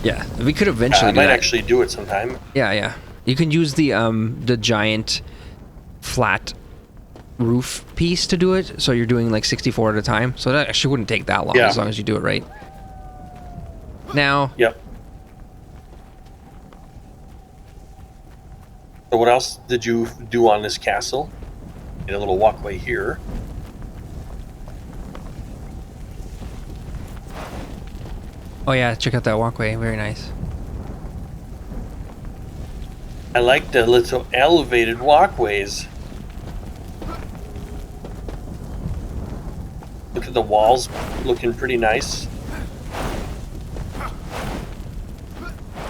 Yeah, we could eventually do that. I might actually do it sometime. Yeah. You can use the giant flat roof piece to do it, so you're doing like 64 at a time, so that actually wouldn't take that long as long as you do it right. Now so what else did you do on this castle? In a little walkway here. Oh yeah, check out that walkway, very nice. I like the little elevated walkways. Look at the walls, looking pretty nice.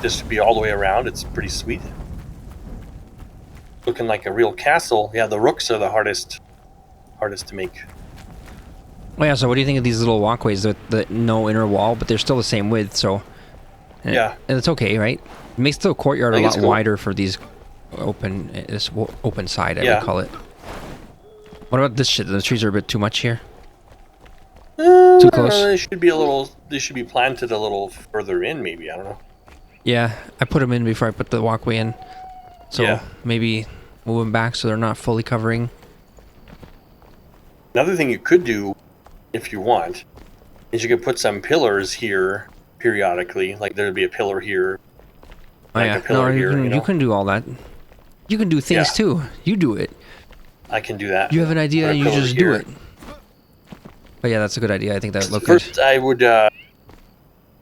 This would be all the way around, it's pretty sweet. Looking like a real castle. Yeah, the rooks are the hardest hardest to make. Oh yeah, so what do you think of these little walkways with the no inner wall, but they're still the same width, so... Yeah. And it's okay, right? It makes the courtyard a I think lot it's cool. wider for these open side, I would call it. What about this shit? The trees are a bit too much here? Too close? They should be a little... They should be planted a little further in, maybe. I don't know. Yeah, I put them in before I put the walkway in. So maybe move them back so they're not fully covering. Another thing you could do, if you want, is you could put some pillars here periodically. Like there'd be a pillar here. Oh like yeah, a pillar no, here, you can do all that. You can do things too. You do it. I can do that. You have an idea and you just do it. But yeah, that's a good idea. I think that would look good. First, I would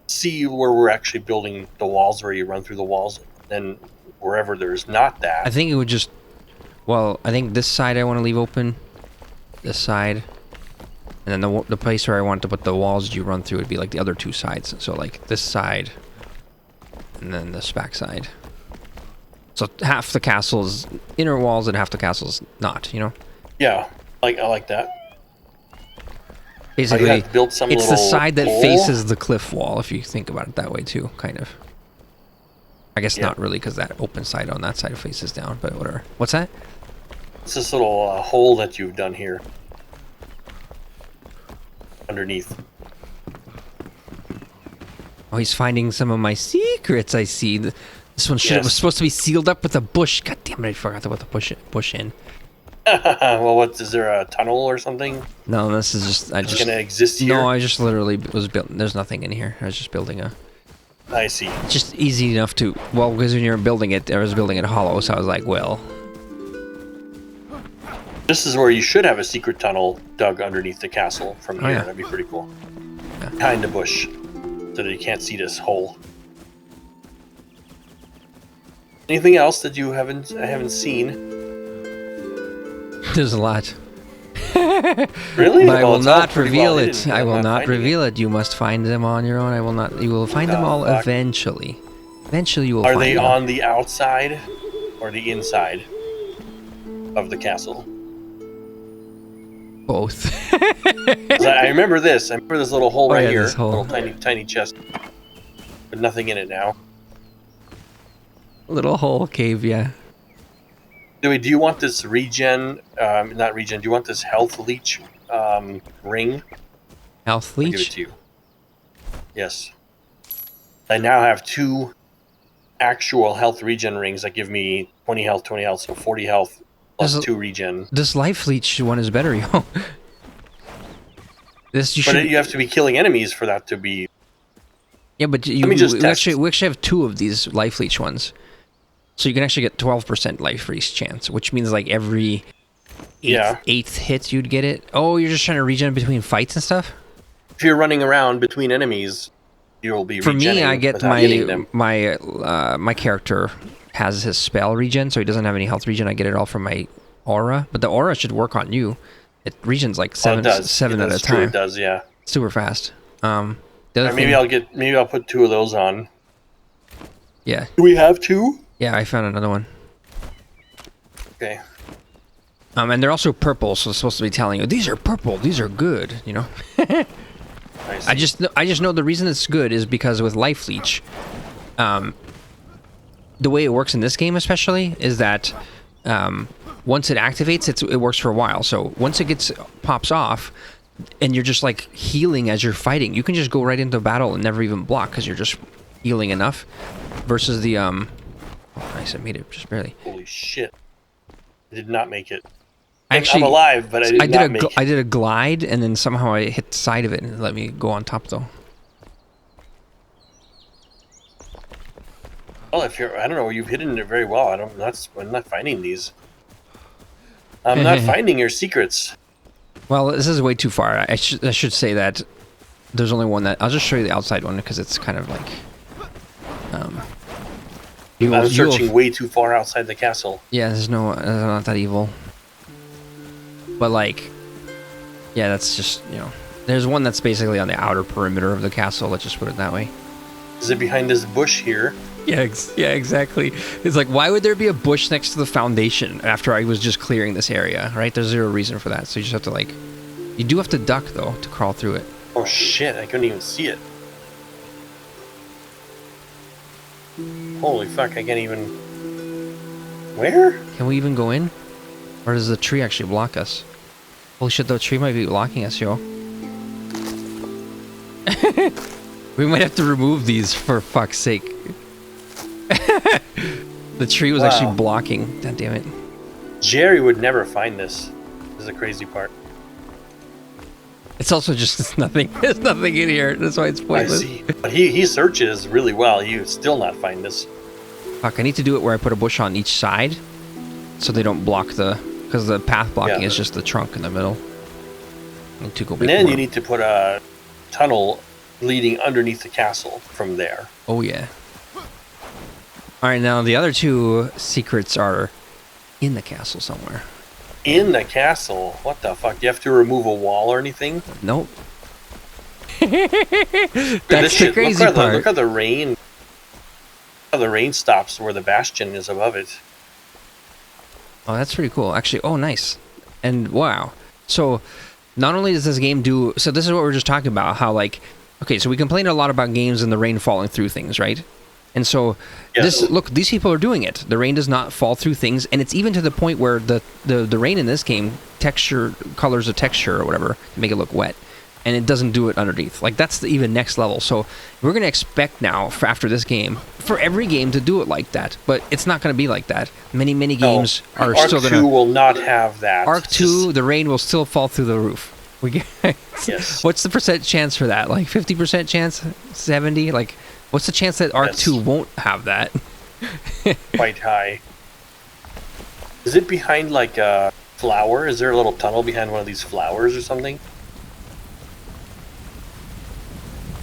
see where we're actually building the walls, where you run through the walls. Then wherever there's not that. I think it would just... Well, I think this side I want to leave open. This side. And then the place where I want to put the walls you run through would be like the other two sides. So like this side. And then this back side. So half the castle's inner walls and half the castle's not, you know? Yeah, I like that. Basically, have to build some it's the little side that hole. faces the cliff wall, if you think about it that way too, kind of. I guess not really, because that open side on that side faces down, but whatever. What's that? It's this little hole that you've done here. Underneath. Oh, he's finding some of my secrets, I see. This one was supposed to be sealed up with a bush. God damn it, I forgot to put the bush in. Well, is there a tunnel or something? No, this is just... It's gonna exist here? No, I just literally was building... There's nothing in here. I was just building a... I see. It's just easy enough to... Well, because when you're building it, I was building it hollow, so I was like, well... This is where you should have a secret tunnel dug underneath the castle from here. That'd be pretty cool. Yeah. Behind the bush, so that you can't see this hole. Anything else that I haven't seen? There's a lot. Really? But I will not reveal well it. I will not reveal it. You must find them on your own. I will not. You will find them all eventually. Eventually, you will find them. Are they on the outside or the inside of the castle? Both. I remember this. I remember this little hole right here. This hole. Little tiny chest. But nothing in it now. Little hole cave, yeah. Do you want this regen, not regen, do you want this health leech ring? Health I'll give it leech? to you. Yes. I now have 2 actual health regen rings that give me 20 health, so 40 health plus 2 regen. This life leech one is better, yo. This you should... But you have to be killing enemies for that to be... Yeah, but we actually have 2 of these life leech ones. So you can actually get 12% life leech chance, which means like every eighth hit you'd get it. Oh, you're just trying to regen between fights and stuff? If you're running around between enemies, you'll be regenning. For me, I get my character has his spell regen, so he doesn't have any health regen. I get it all from my aura, but the aura should work on you. It regens like 7 at a time. It does, yeah. Super fast. The other maybe I'll put 2 of those on. Yeah. Do we have 2? Yeah, I found another one. Okay. And they're also purple, so it's supposed to be telling you these are purple, these are good. You know. I just know the reason it's good is because with life leech, the way it works in this game especially is that once it activates, it works for a while. So once it pops off, and you're just like healing as you're fighting, you can just go right into battle and never even block because you're just healing enough. Versus the nice, I made it just barely. Holy shit! I did not make it. Actually, I'm alive, but I did not make it. I did a glide, and then somehow I hit the side of it, and it let me go on top though. Well, I don't know, you've hidden it very well. I'm not finding these. I'm not finding your secrets. Well, this is way too far. I should say that there's only one that... I'll just show you the outside one because it's kind of like... I'm searching way too far outside the castle. Yeah, there's not that evil. But like... Yeah, that's just, you know... There's one that's basically on the outer perimeter of the castle. Let's just put it that way. Is it behind this bush here? Yeah, exactly. It's like, why would there be a bush next to the foundation after I was just clearing this area, right? There's zero reason for that. So you just have to like, you do have to duck though to crawl through it. Oh shit, I couldn't even see it. Holy fuck, I can't even... Where? Can we even go in? Or does the tree actually block us? Holy shit, the tree might be blocking us, yo. We might have to remove these for fuck's sake. The tree was actually blocking. God damn it. Jerry would never find this. This is the crazy part. It's also just it's nothing. There's nothing in here. That's why it's pointless. I see. But he searches really well. He would still not find this. Fuck, I need to do it where I put a bush on each side so they don't block the... Because the path blocking is just the trunk in the middle. I need to go and then you need to put a tunnel leading underneath the castle from there. Oh, yeah. Alright, now the other two secrets are in the castle somewhere. In the castle? What the fuck? Do you have to remove a wall or anything? Nope. That's the crazy part. Look how the rain... How the rain stops where the bastion is above it. Oh, that's pretty cool. Actually, oh, nice. And wow. So, not only does this game do... So this is what we we're just talking about. How, like... Okay, so we complain a lot about games and the rain falling through things, right? And so, look, these people are doing it. The rain does not fall through things, and it's even to the point where the rain in this game colors a texture or whatever to make it look wet, and it doesn't do it underneath. Like, that's the even next level. So we're going to expect now, after this game, for every game to do it like that, but it's not going to be like that. Many games are still going to... Arc 2 will not have that. Arc 2, the rain will still fall through the roof. Yes. What's the percent chance for that? Like 50% chance? 70? Like... What's the chance that Arc 2 won't have that? Quite high. Is it behind like a flower? Is there a little tunnel behind one of these flowers or something?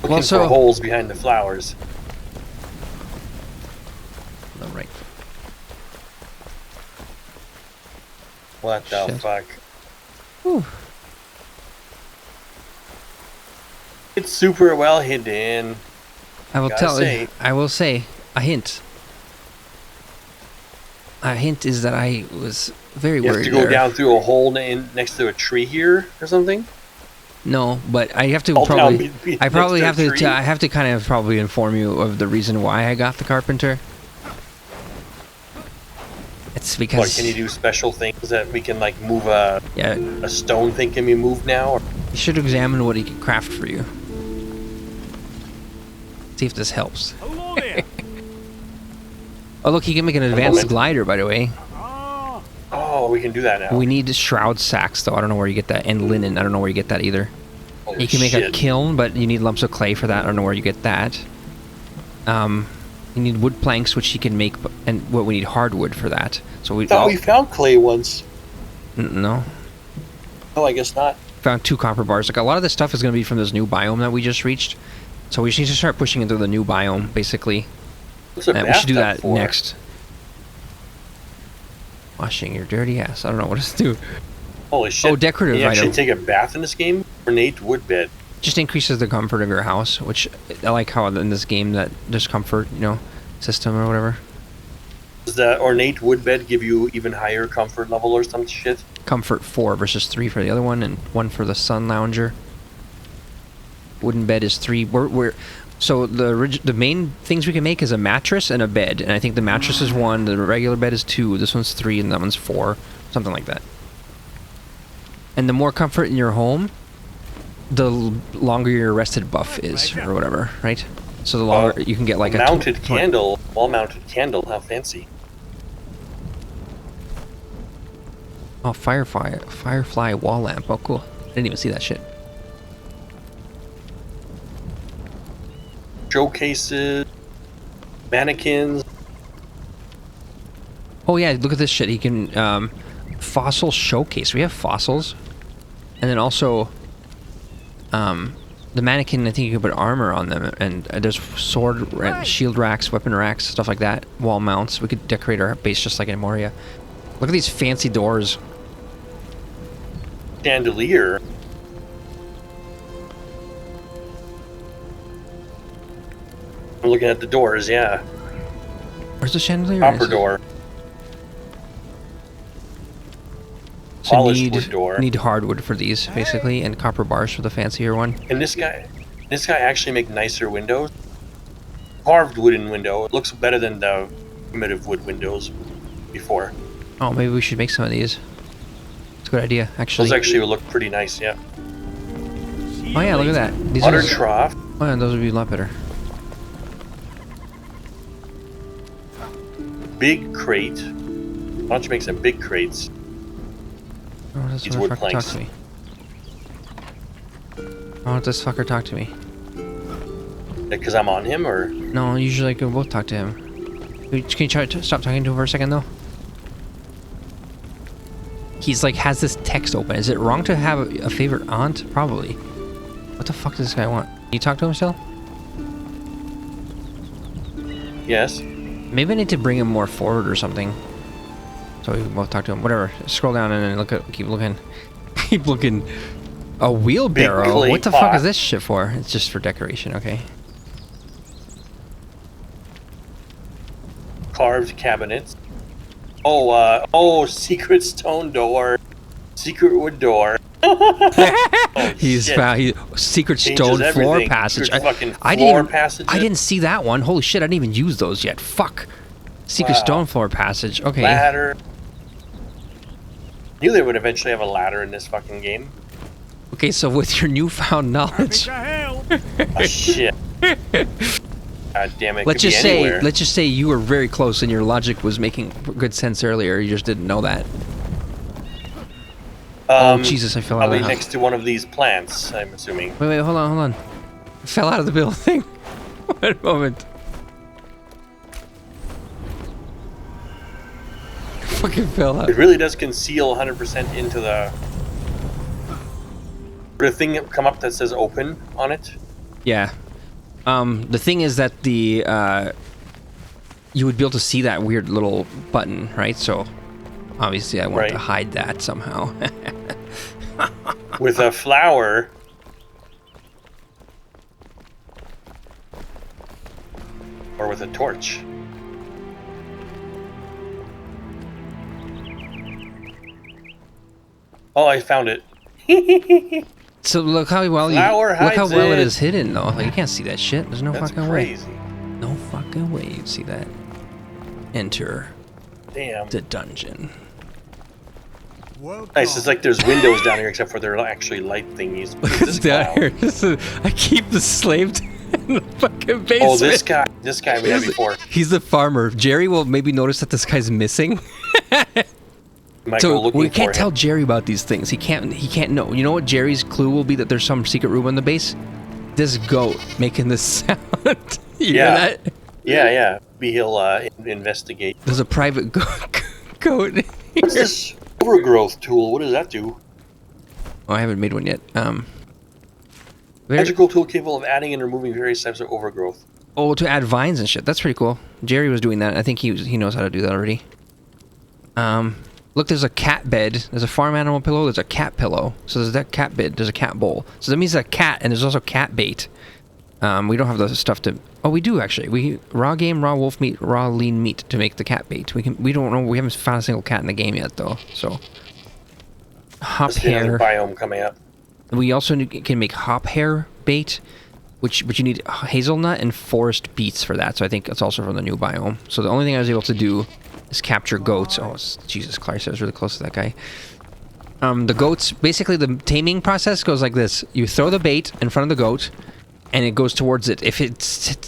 Looking for holes behind the flowers. All right. What the fuck? Whew. It's super well hidden. I will say a hint. A hint is that I was very worried. You have to go down through a hole next to a tree here or something? No, but I have to probably. I probably have to. I have to kind of probably inform you of the reason why I got the carpenter. It's because. What, can you do special things that we can like move a stone thing can be moved now? Or? You should examine what he can craft for you. See if this helps. Oh, look, he can make an advanced glider, by the way. Oh, we can do that now. We need shroud sacks, though. I don't know where you get that. And linen. I don't know where you get that either. Holy you can make shit. a kiln, but you need lumps of clay for that. I don't know where you get that. You need wood planks, which you can make, and what we need hardwood for that. So we thought we found clay once. No. Oh, I guess not. Found 2 copper bars. Like, a lot of this stuff is going to be from this new biome that we just reached. So we just need to start pushing into the new biome, basically. We should do that next. Washing your dirty ass. I don't know what to do. Holy shit. Oh, decorative item. You actually take a bath in this game? Ornate wood bed. Just increases the comfort of your house, which I like how in this game that there's comfort, system or whatever. Does the ornate wood bed give you even higher comfort level or some shit? Comfort 4 versus 3 for the other one, and 1 for the sun lounger. Wooden bed is 3. So the main things we can make is a mattress and a bed, and I think the mattress is 1, the regular bed is 2, this one's 3, and that one's 4, something like that. And the more comfort in your home, the longer your rested buff is, or whatever, right? So the longer you can get like a mounted candle, wall-mounted candle. How fancy! Oh, firefly wall lamp. Oh, cool. I didn't even see that shit. Showcases, mannequins. Oh yeah, look at this shit. He can fossil showcase. We have fossils, and then also the mannequin. I think you can put armor on them, and there's sword, shield racks, weapon racks, stuff like that. Wall mounts. We could decorate our base just like in Moria. Look at these fancy doors. Chandelier. I'm looking at the doors, yeah. Where's the chandelier? Copper door. So Polished wood door. need hardwood for these, basically, and copper bars for the fancier one. And this guy actually make nicer windows. Carved wooden window. It looks better than the primitive wood windows before. Oh, maybe we should make some of these. It's a good idea, actually. Those actually would look pretty nice, yeah. Oh yeah, look at that. These Water are trough. Oh, yeah, those would be a lot better. Big crate. Why don't you make some big crates? Oh, this These wood motherfucker talk planks. to me. Oh, this fucker talk to me. Because I'm on him, or? No, usually I can both talk to him. Can you try to stop talking to him for a second, though? He's like, has this text open. Is it wrong to have a favorite aunt? Probably. What the fuck does this guy want? Can you talk to him still? Yes. Maybe I need to bring him more forward or something. So we can both talk to him. Whatever. Scroll down and then look at. Keep looking. Keep looking. A wheelbarrow? clay What the pot. fuck is this shit for? It's just for decoration. Okay. Carved cabinets. Oh, secret stone door. Secret wood door. Oh, He's shit. found secret Changes stone floor everything. passage. Secret fucking I floor didn't. passages. I didn't see that one. Holy shit! I didn't even use those yet. Fuck. Secret Wow. stone floor passage. Okay. Ladder. Knew they would eventually have a ladder in this fucking game. Okay. So with your newfound knowledge, Oh shit. God damn it. let's could be just anywhere. say you were very close and your logic was making good sense earlier. You just didn't know that. Oh Jesus! I fell out of Probably the house. next to one of these plants, I'm assuming. Wait, hold on. I fell out of the building. One moment. I fucking fell out. It really does conceal 100% into the... Would a thing come up that says open on it? Yeah. The thing is that the you would be able to see that weird little button, right? So obviously I want to Right. hide that somehow. With a flower... Or with a torch. Oh, I found it. So look how well Flower look how hides well it it. is hidden though. Like you can't see that shit. There's no That's fucking crazy. way. No fucking way you'd see that. Enter Damn. the dungeon. Nice. It's like there's windows down here, except for they're actually light thingies. Look This what's down clown. here. I keep the slave in the fucking basement. Oh, this guy we had before. He's the farmer. Jerry will maybe notice that this guy's missing. Might go So looking we can't for tell him. Jerry about these things. He can't know. You know what Jerry's clue will be? That there's some secret room in the base. This goat making this sound. You hear Yeah. that? Yeah. Maybe he'll investigate. There's a private goat. What's this overgrowth tool? What does that do? Oh, I haven't made one yet. Magical tool capable of adding and removing various types of overgrowth. Oh, to add vines and shit. That's pretty cool. Jerry was doing that. I think he knows how to do that already. Look, there's a cat bed. There's a farm animal pillow. There's a cat pillow. So there's that cat bed. There's a cat bowl. So that means a cat, and there's also cat bait. We don't have the stuff to... Oh, we do, actually. We raw game, raw wolf meat, raw lean meat to make the cat bait. We don't know. We haven't found a single cat in the game yet, though. So... Hop Must be another hair. biome coming up. We also can make hop hair bait, but you need hazelnut and forest beets for that. So I think it's also from the new biome. So the only thing I was able to do is capture goats. Oh, Jesus Christ, I was really close to that guy. The goats, basically the taming process goes like this. You throw the bait in front of the goat, and it goes towards it. If it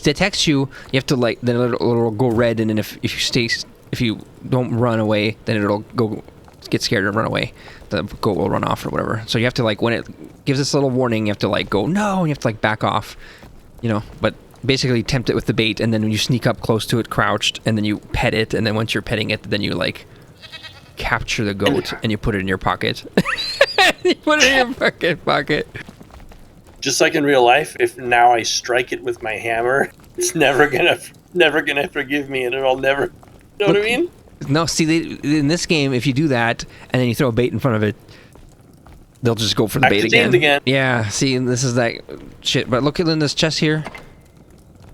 detects you, you have to then it'll go red, and then if you don't run away, then it'll get scared and run away. The goat will run off or whatever. So you have to when it gives this little warning, you have to go no, and you have to back off, but basically tempt it with the bait, and then when you sneak up close to it crouched, and then you pet it, and then once you're petting it, then you capture the goat and you put it in your pocket. You put it in your fucking pocket. Just like in real life, if now I strike it with my hammer, it's never gonna forgive me, and it'll never. You know what I mean? No, see, in this game, if you do that and then you throw a bait in front of it, they'll just go for the bait Activated again. Yeah, see, and this is that shit. But look in this chest here.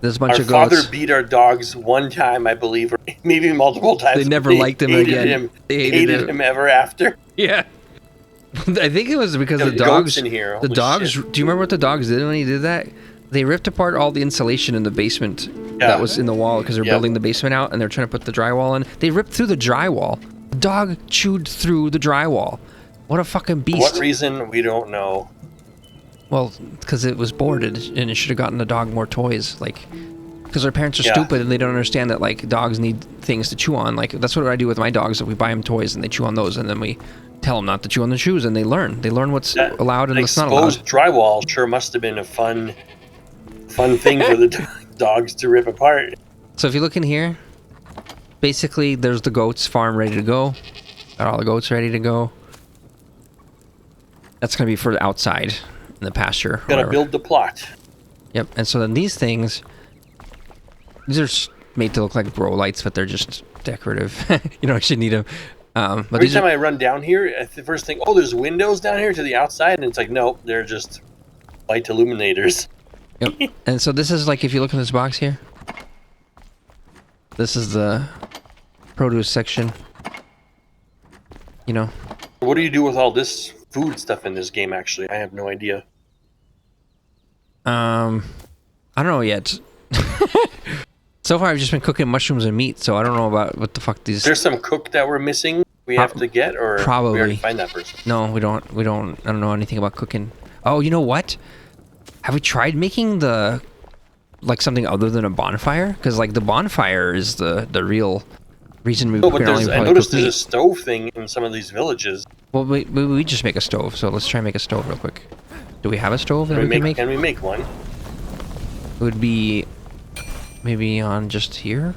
There's a bunch Our of goats. father beat our dogs one time, I believe, or maybe multiple times. They never liked him again. They hated him ever after. Yeah. I think it was because the Goats dogs. in here. The Holy dogs. shit. Do you remember what the dogs did when he did that? They ripped apart all the insulation in the basement that was in the wall because they're building the basement out and they're trying to put the drywall in. They ripped through the drywall. The dog chewed through the drywall. What a fucking beast. For what reason, we don't know. Well, because it was boarded and it should have gotten the dog more toys. Like, because our parents are stupid and they don't understand that, like, dogs need things to chew on. Like, that's what I do with my dogs. That we buy them toys and they chew on those and then we tell them not to chew on the shoes and they learn. They learn what's allowed and what's not allowed. Exposed drywall sure must have been a fun thing for the dogs to rip apart. So if you look in here, basically there's the goats farm ready to go. Got all the goats ready to go. That's going to be for the outside in the pasture. Gotta build the plot. Yep. And so then these things, these are made to look like grow lights, but they're just decorative. You don't actually need them. But Every time I run down here, the first thing, oh, there's windows down here to the outside, and it's like, no, they're just light illuminators. Yep. And so this is like, if you look in this box here, this is the produce section. You know. What do you do with all this food stuff in this game, actually? I have no idea. I don't know yet. So far, I've just been cooking mushrooms and meat, so I don't know about what the fuck these... There's some cook that we're missing we have to get, or probably. we already find that person? No, we don't. I don't know anything about cooking. Oh, you know what? Have we tried making the... like something other than a bonfire? Because like the bonfire is the real reason we No, but can only I probably noticed cook there's a meat. stove thing in some of these villages. Well, we just make a stove, so let's try and make a stove real quick. Do we have a stove that we can make? Can we make one? It would be maybe on just here.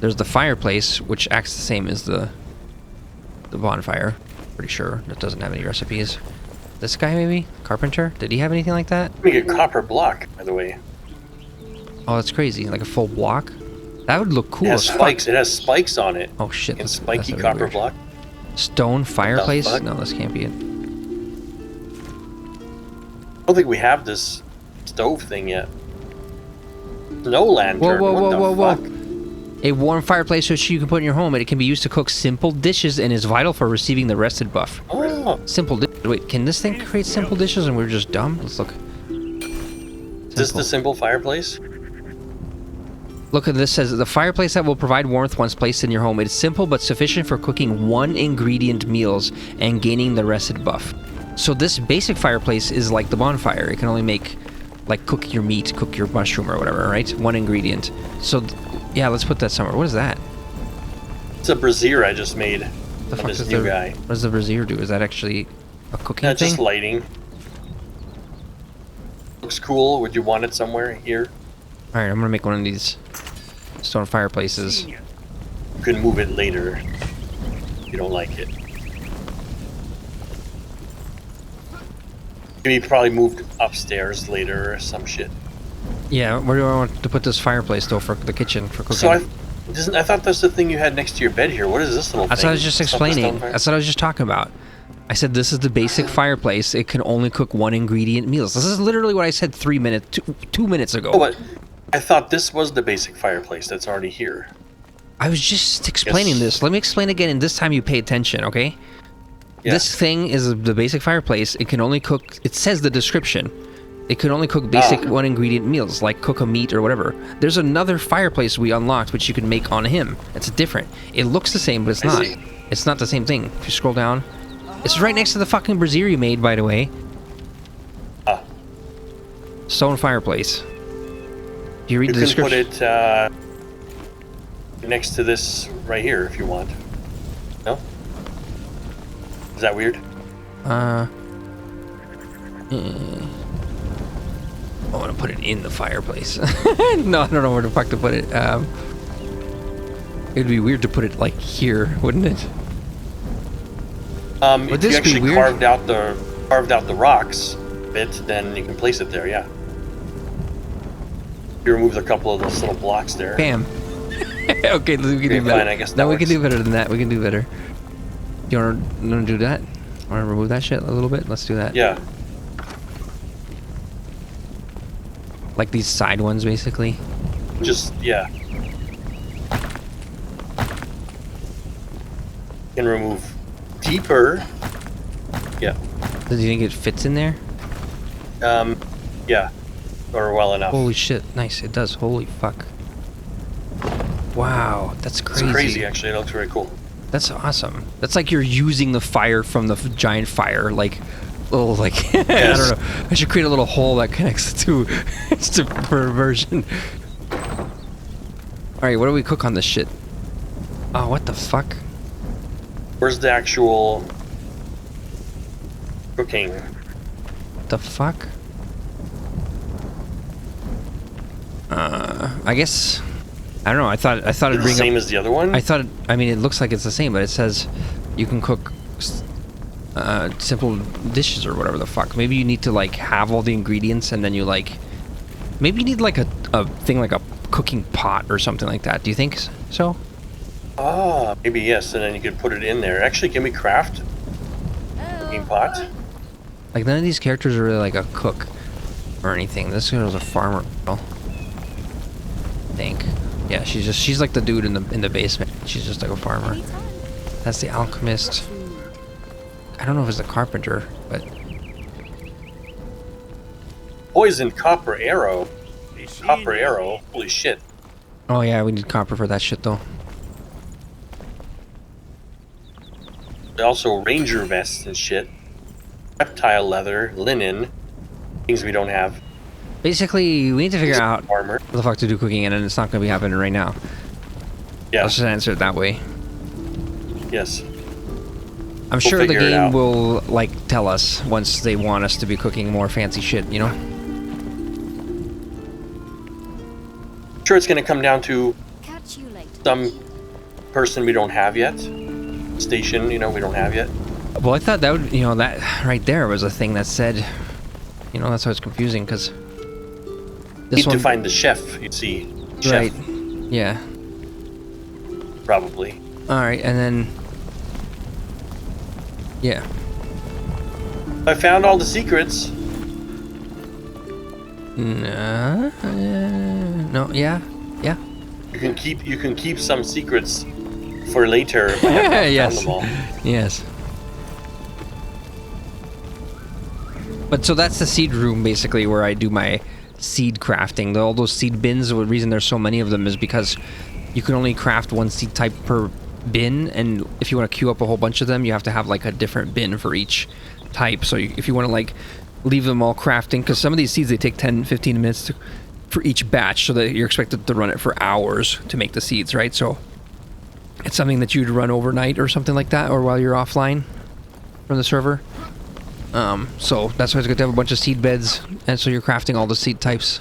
There's the fireplace, which acts the same as the bonfire. Pretty sure that doesn't have any recipes. This guy maybe? Carpenter? Did he have anything like that? Make a copper block, by the way. Oh, that's crazy. Like a full block? That would look cool It has as spikes. fuck. It has spikes on it. Oh shit. It's That's spiky really copper weird. block. Stone fireplace? fuck? No, this can't be it. I don't think we have this stove thing yet. No lantern. Whoa. What the fuck? A warm fireplace which you can put in your home and it can be used to cook simple dishes and is vital for receiving the rested buff. Oh, Simple wait, can this thing create simple dishes and we're just dumb? Let's look. is this the simple fireplace? Look at this, says the fireplace that will provide warmth once placed in your home. It is simple but sufficient for cooking one ingredient meals and gaining the rested buff. So this basic fireplace is like the bonfire. It can only make, like, cook your meat, cook your mushroom or whatever, right? One ingredient. So, yeah, let's put that somewhere. What is that? It's a brazier I just made The on fuck this does new the, guy. what does the brazier do? Is that actually a cooking That's thing? just lighting. Looks cool. Would you want it somewhere here? Alright, I'm gonna make one of these stone fireplaces. You can move it later if you don't like it. Maybe probably moved upstairs later or some shit. Yeah, where do I want to put this fireplace though for the kitchen for cooking? So I thought that's the thing you had next to your bed here. What is this little That's thing? what I was just It's not the explaining. stone fire- That's what I was just talking about. I said this is the basic fireplace. It can only cook one ingredient meals. This is literally what I said 2 minutes ago. Oh, but I thought this was the basic fireplace that's already here. I was just explaining this. Let me explain again, and this time you pay attention, okay? Yeah. This thing is the basic fireplace. It can only cook, it says the description. It can only cook basic one ingredient meals, like cook a meat or whatever. There's another fireplace we unlocked which you can make on him. It's different. It looks the same, but it's I not. see. It's not the same thing. If you scroll down, it's right next to the fucking brazier you made, by the way. Ah. Stone fireplace. Do you read You the can description? put it next to this right here if you want. No? Is that weird? I want to put it in the fireplace. No, I don't know where the fuck to put it. It'd be weird to put it like here, wouldn't it? If this you be actually weird? carved out the rocks bit, then you can place it there. Yeah. You removed a couple of those little blocks there. Bam. Okay, we can Okay, do better. fine, I guess No, that we can works. do better than that. We can do better. Do you want to do that? Want to remove that shit a little bit? Let's do that. Yeah. Like these side ones, basically. Just, yeah. Can remove deeper. Yeah. Do you think it fits in there? Yeah. Or well enough. Holy shit, nice, it does. Holy fuck. Wow, that's crazy. It's crazy, actually. It looks very cool. That's awesome. That's like you're using the fire from the giant fire, like, little, like, Yes. I don't know. I should create a little hole that connects to, to perversion. Alright, what do we cook on this shit? Oh, what the fuck? Where's the actual cooking? What the fuck? I guess, I don't know. I thought Is it'd it the bring same up. as the other one? I mean, it looks like it's the same, but it says you can cook simple dishes or whatever the fuck. Maybe you need to like have all the ingredients and then you like. Maybe you need like a thing like a cooking pot or something like that. Do you think so? Ah, maybe yes, and then you could put it in there. Actually, can we craft cooking pot? Like none of these characters are really like a cook or anything. This girl's a farmer girl. I think. Yeah, she's like the dude in the basement. She's just like a farmer. That's the alchemist. I don't know if it's the carpenter, but Poison copper arrow. Copper arrow. Holy shit. oh yeah, we need copper for that shit though. Also ranger vests and shit. Reptile leather, linen. Things we don't have. Basically, we need to figure out Armor. what the fuck to do cooking in, and it's not going to be happening right now. Yeah. Let's just answer it that way. Yes. I'm sure the figure it game out. will like tell us once they want us to be cooking more fancy shit, you know? Sure, it's gonna come down to Catch you later. some person we don't have yet. Station, we don't have yet. Well, I thought that would, that right there was a thing that said, that's why it's confusing because this Need one, to find the chef, you see. Chef, right? Yeah. probably. All right, and then, yeah. I found all the secrets. No, yeah. You can keep some secrets for later if I have not Yes. found them all. Yes. But so that's the seed room basically where I do my seed crafting. All those seed bins, the reason there's so many of them is because you can only craft one seed type per bin, and if you want to queue up a whole bunch of them, you have to have like a different bin for each type. So if you want to like leave them all crafting, because some of these seeds, they take 10-15 minutes for each batch, so that you're expected to run it for hours to make the seeds, right? So it's something that you'd run overnight or something like that, or while you're offline from the server. So that's why it's good to have a bunch of seed beds, and so you're crafting all the seed types.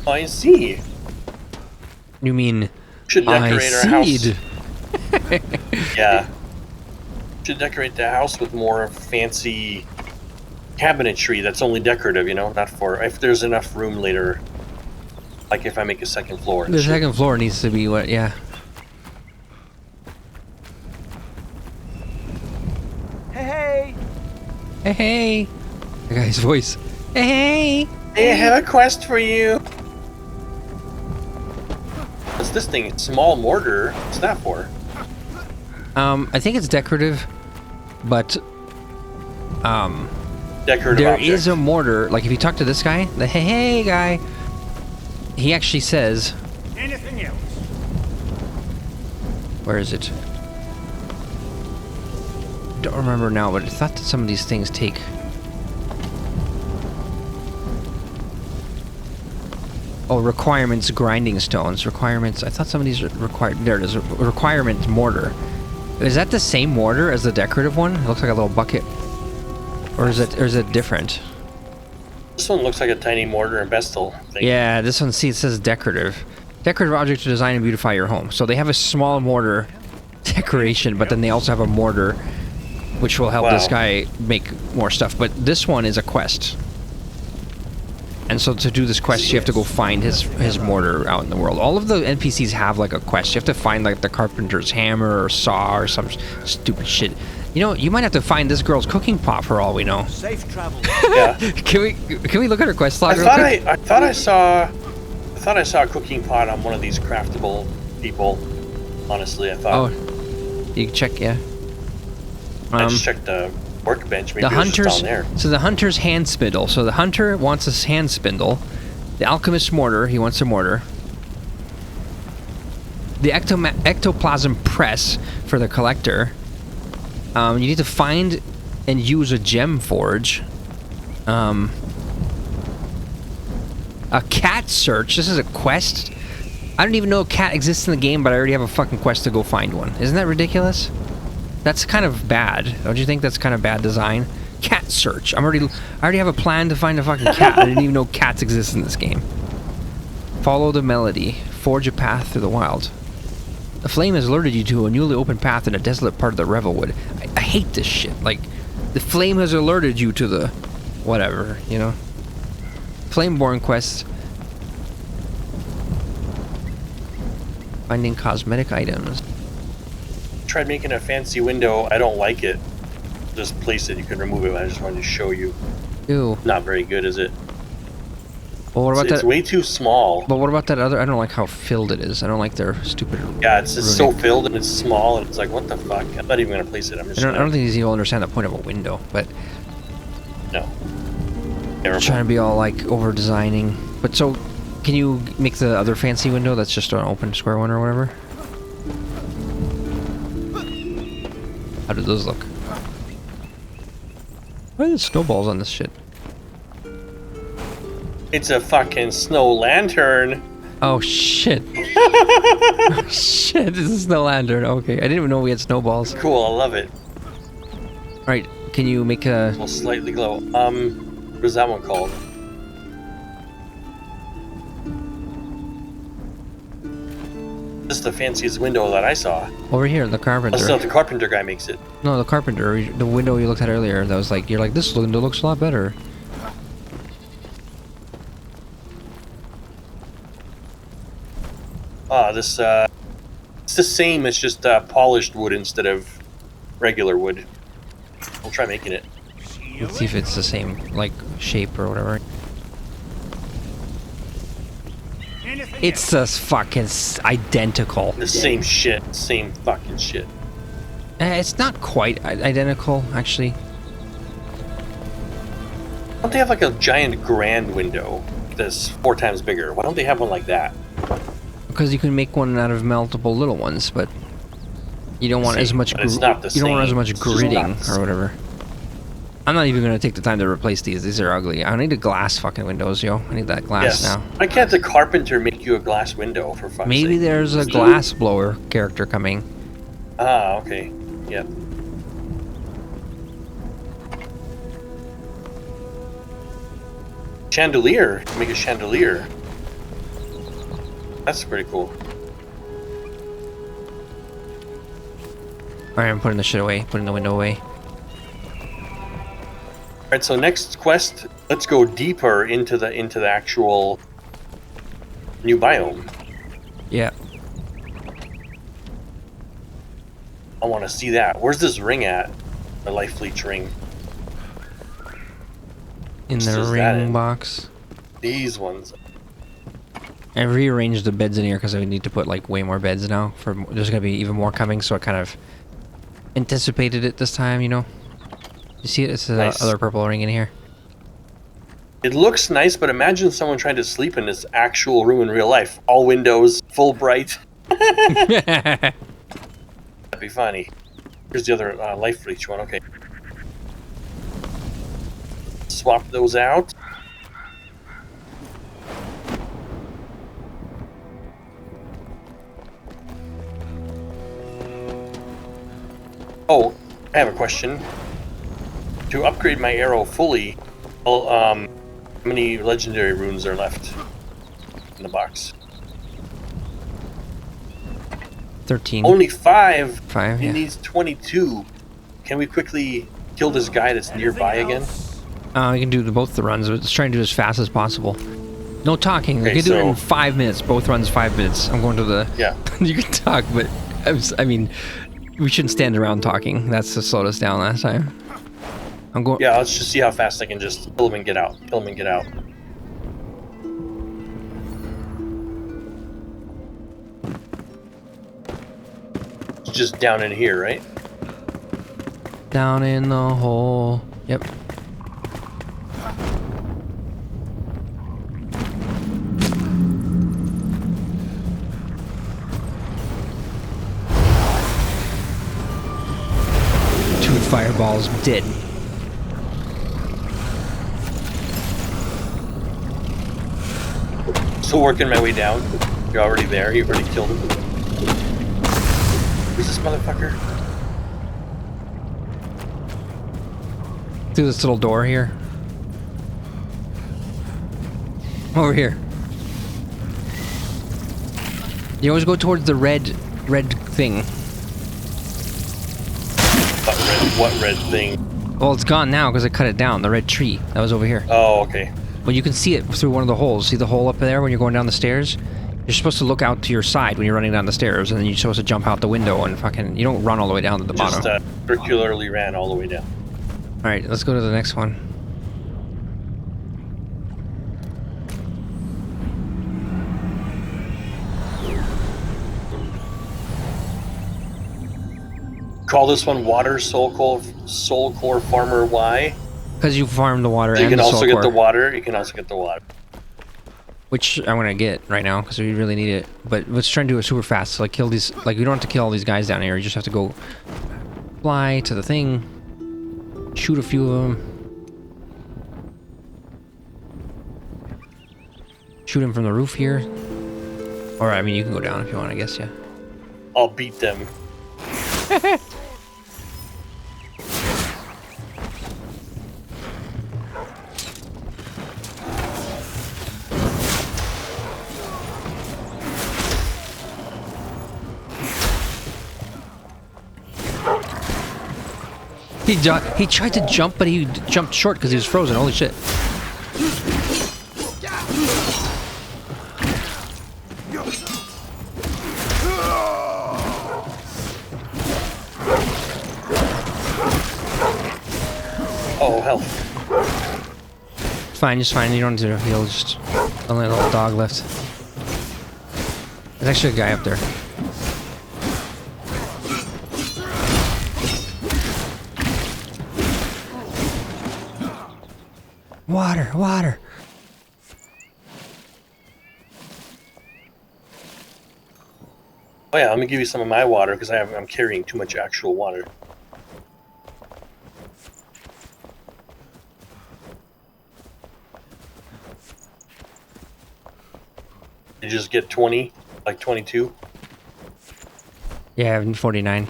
I see. You mean Should decorate our seed? house. Yeah. Should decorate the house with more fancy cabinetry that's only decorative, not for if there's enough room later. Like if I make a second floor. and The shit. second floor needs to be what? Yeah. Hey! Hey, hey. The guy's voice. Hey, hey. Hey, I have a quest for you. What's this thing? Small mortar. What's that for? I think it's decorative, but Decorative there object. is a mortar. Like if you talk to this guy, the hey, hey guy, he actually says, Anything else? where is it? Don't remember now, but I thought that some of these things take. Oh, requirements, grinding stones. Requirements, I thought some of these are required. There it is. Requirement mortar. Is that the same mortar as the decorative one? It looks like a little bucket. Or is it different? This one looks like a tiny mortar and pestle thing. Yeah, this one, see, it says decorative. Decorative object to design and beautify your home. So they have a small mortar decoration, but then they also have a mortar, which will help this Wow. guy make more stuff. But this one is a quest. And so to do this quest, you have to go find his mortar out in the world. All of the NPCs have like a quest. You have to find like the carpenter's hammer or saw or some stupid shit. You know, you might have to find this girl's cooking pot for all we know. Safe travel. Yeah. Can we look at her quest log? I thought I saw a cooking pot on one of these craftable people. Honestly, I thought. Oh, you can check, yeah. I just checked the workbench. Maybe The it was just hunter's down there. so the hunter's hand spindle. So the hunter wants a hand spindle. The alchemist mortar. He wants a mortar. The ectoplasm press for the collector. You need to find and use a gem forge. A cat search. This is a quest. I don't even know a cat exists in the game, but I already have a fucking quest to go find one. Isn't that ridiculous? That's kind of bad. Don't you think that's kind of bad design? Cat search. I already have a plan to find a fucking cat. I didn't even know cats exist in this game. Follow the melody. Forge a path through the wild. The flame has alerted you to a newly opened path in a desolate part of the Revelwood. I hate this shit. Like, the flame has alerted you to the... whatever, you know? Flameborn quest. Finding cosmetic items. Tried making a fancy window. I don't like it. Just place it. You can remove it. I just wanted to show you. Ew. Not very good, is it? Well, what about It's that? way too small. But what about that other? I don't like how filled it is. I don't like their stupid. Yeah, it's just so ruining. filled and it's small and it's like, what the fuck? I'm not even gonna place it. I'm just. I don't think these people understand the point of a window. But No. trying to be all like over designing. But so, can you make the other fancy window that's just an open square one or whatever? How do those look? Why are there snowballs on this shit? It's a fucking snow lantern. Oh shit! Oh, shit! This is snow lantern. Okay, I didn't even know we had snowballs. Cool, I love it. All right, can you make a? Will slightly glow. What is that one called? This is the fanciest window that I saw. Over here, the carpenter. That's not the carpenter guy makes it. No, the carpenter. The window you looked at earlier. That was like, you're like, this window looks a lot better. This it's the same. It's just polished wood instead of regular wood. We'll try making it. Let's see if it's the same, like, shape or whatever. Anything It's just fucking identical. The same shit. Same fucking shit. It's not quite identical, actually. Why don't they have like a giant grand window that's 4 times bigger? Why don't they have one like that? Because you can make one out of multiple little ones, but you don't want as much. But it's not the you don't want as same. much It's just not gridding the or same. whatever. I'm not even gonna take the time to replace these. These are ugly. I need a glass fucking windows, yo. I need that glass Yes. now. Why can't the carpenter make you a glass window for fuck's Maybe sake? there's a glass blower character coming. Ah, okay. Yep. Chandelier. Make a chandelier. That's pretty cool. Alright, I'm putting the shit away. Putting the window away. Alright, so next quest, let's go deeper into the actual new biome. Yeah. I want to see that. Where's this ring at? The life leech ring. In What the is that ring in? box. These ones. I rearranged the beds in here because I need to put like way more beds now. There's gonna be even more coming, so I kind of anticipated it this time, you know. You see it? It's the Nice. other purple ring in here. It looks nice, but imagine someone trying to sleep in this actual room in real life. All windows, full bright. That'd be funny. Here's the other life leech one. Okay. Swap those out. Oh, I have a question. To upgrade my arrow fully, well, how many legendary runes are left in the box? 13. Only 5. 5, He yeah. needs 22. Can we quickly kill this guy that's nearby again? We can do both the runs, but let's try and do it as fast as possible. No talking. We Okay, can do it in so- 5 minutes. Both runs 5 minutes. I'm going to the... Yeah. You can talk, but I mean, We shouldn't stand around talking. That's what slowed us down last time. I'm going. Yeah, let's just see how fast I can just kill him and get out. Kill him and get out. It's just down in here, right? Down in the hole. Yep. Two fireballs dead. Still working my way down. You're already there. You already killed him. Who's this motherfucker? Through this little door here. Over here. You always go towards the red thing. What red thing? Well, it's gone now because I cut it down. The red tree that was over here. Oh, okay. But you can see it through one of the holes. See the hole up there when you're going down the stairs? You're supposed to look out to your side when you're running down the stairs, and then you're supposed to jump out the window and fucking... You don't run all the way down to the bottom. Just circularly ran all the way down. Alright, let's go to the next one. Call this one Water Soul Core Farmer Y. Because you farm the water You and can the also soul get core, the water. You can also get the water. which I want to get right now because we really need it. But let's try and do it super fast. So, like, kill these... Like, we don't have to kill all these guys down here. You just have to go fly to the thing, shoot a few of them, shoot him from the roof here. Or, I mean, you can go down if you want, I guess, yeah. I'll beat them. He tried to jump, but he jumped short because he was frozen. Holy shit. Oh, hell. Fine, just fine. You don't need to heal. Just only a little dog left. There's actually a guy up there. Water, water. Oh yeah, let me give you some of my water because I'm carrying too much actual water. You just get 20, like 22. Yeah, I have 49.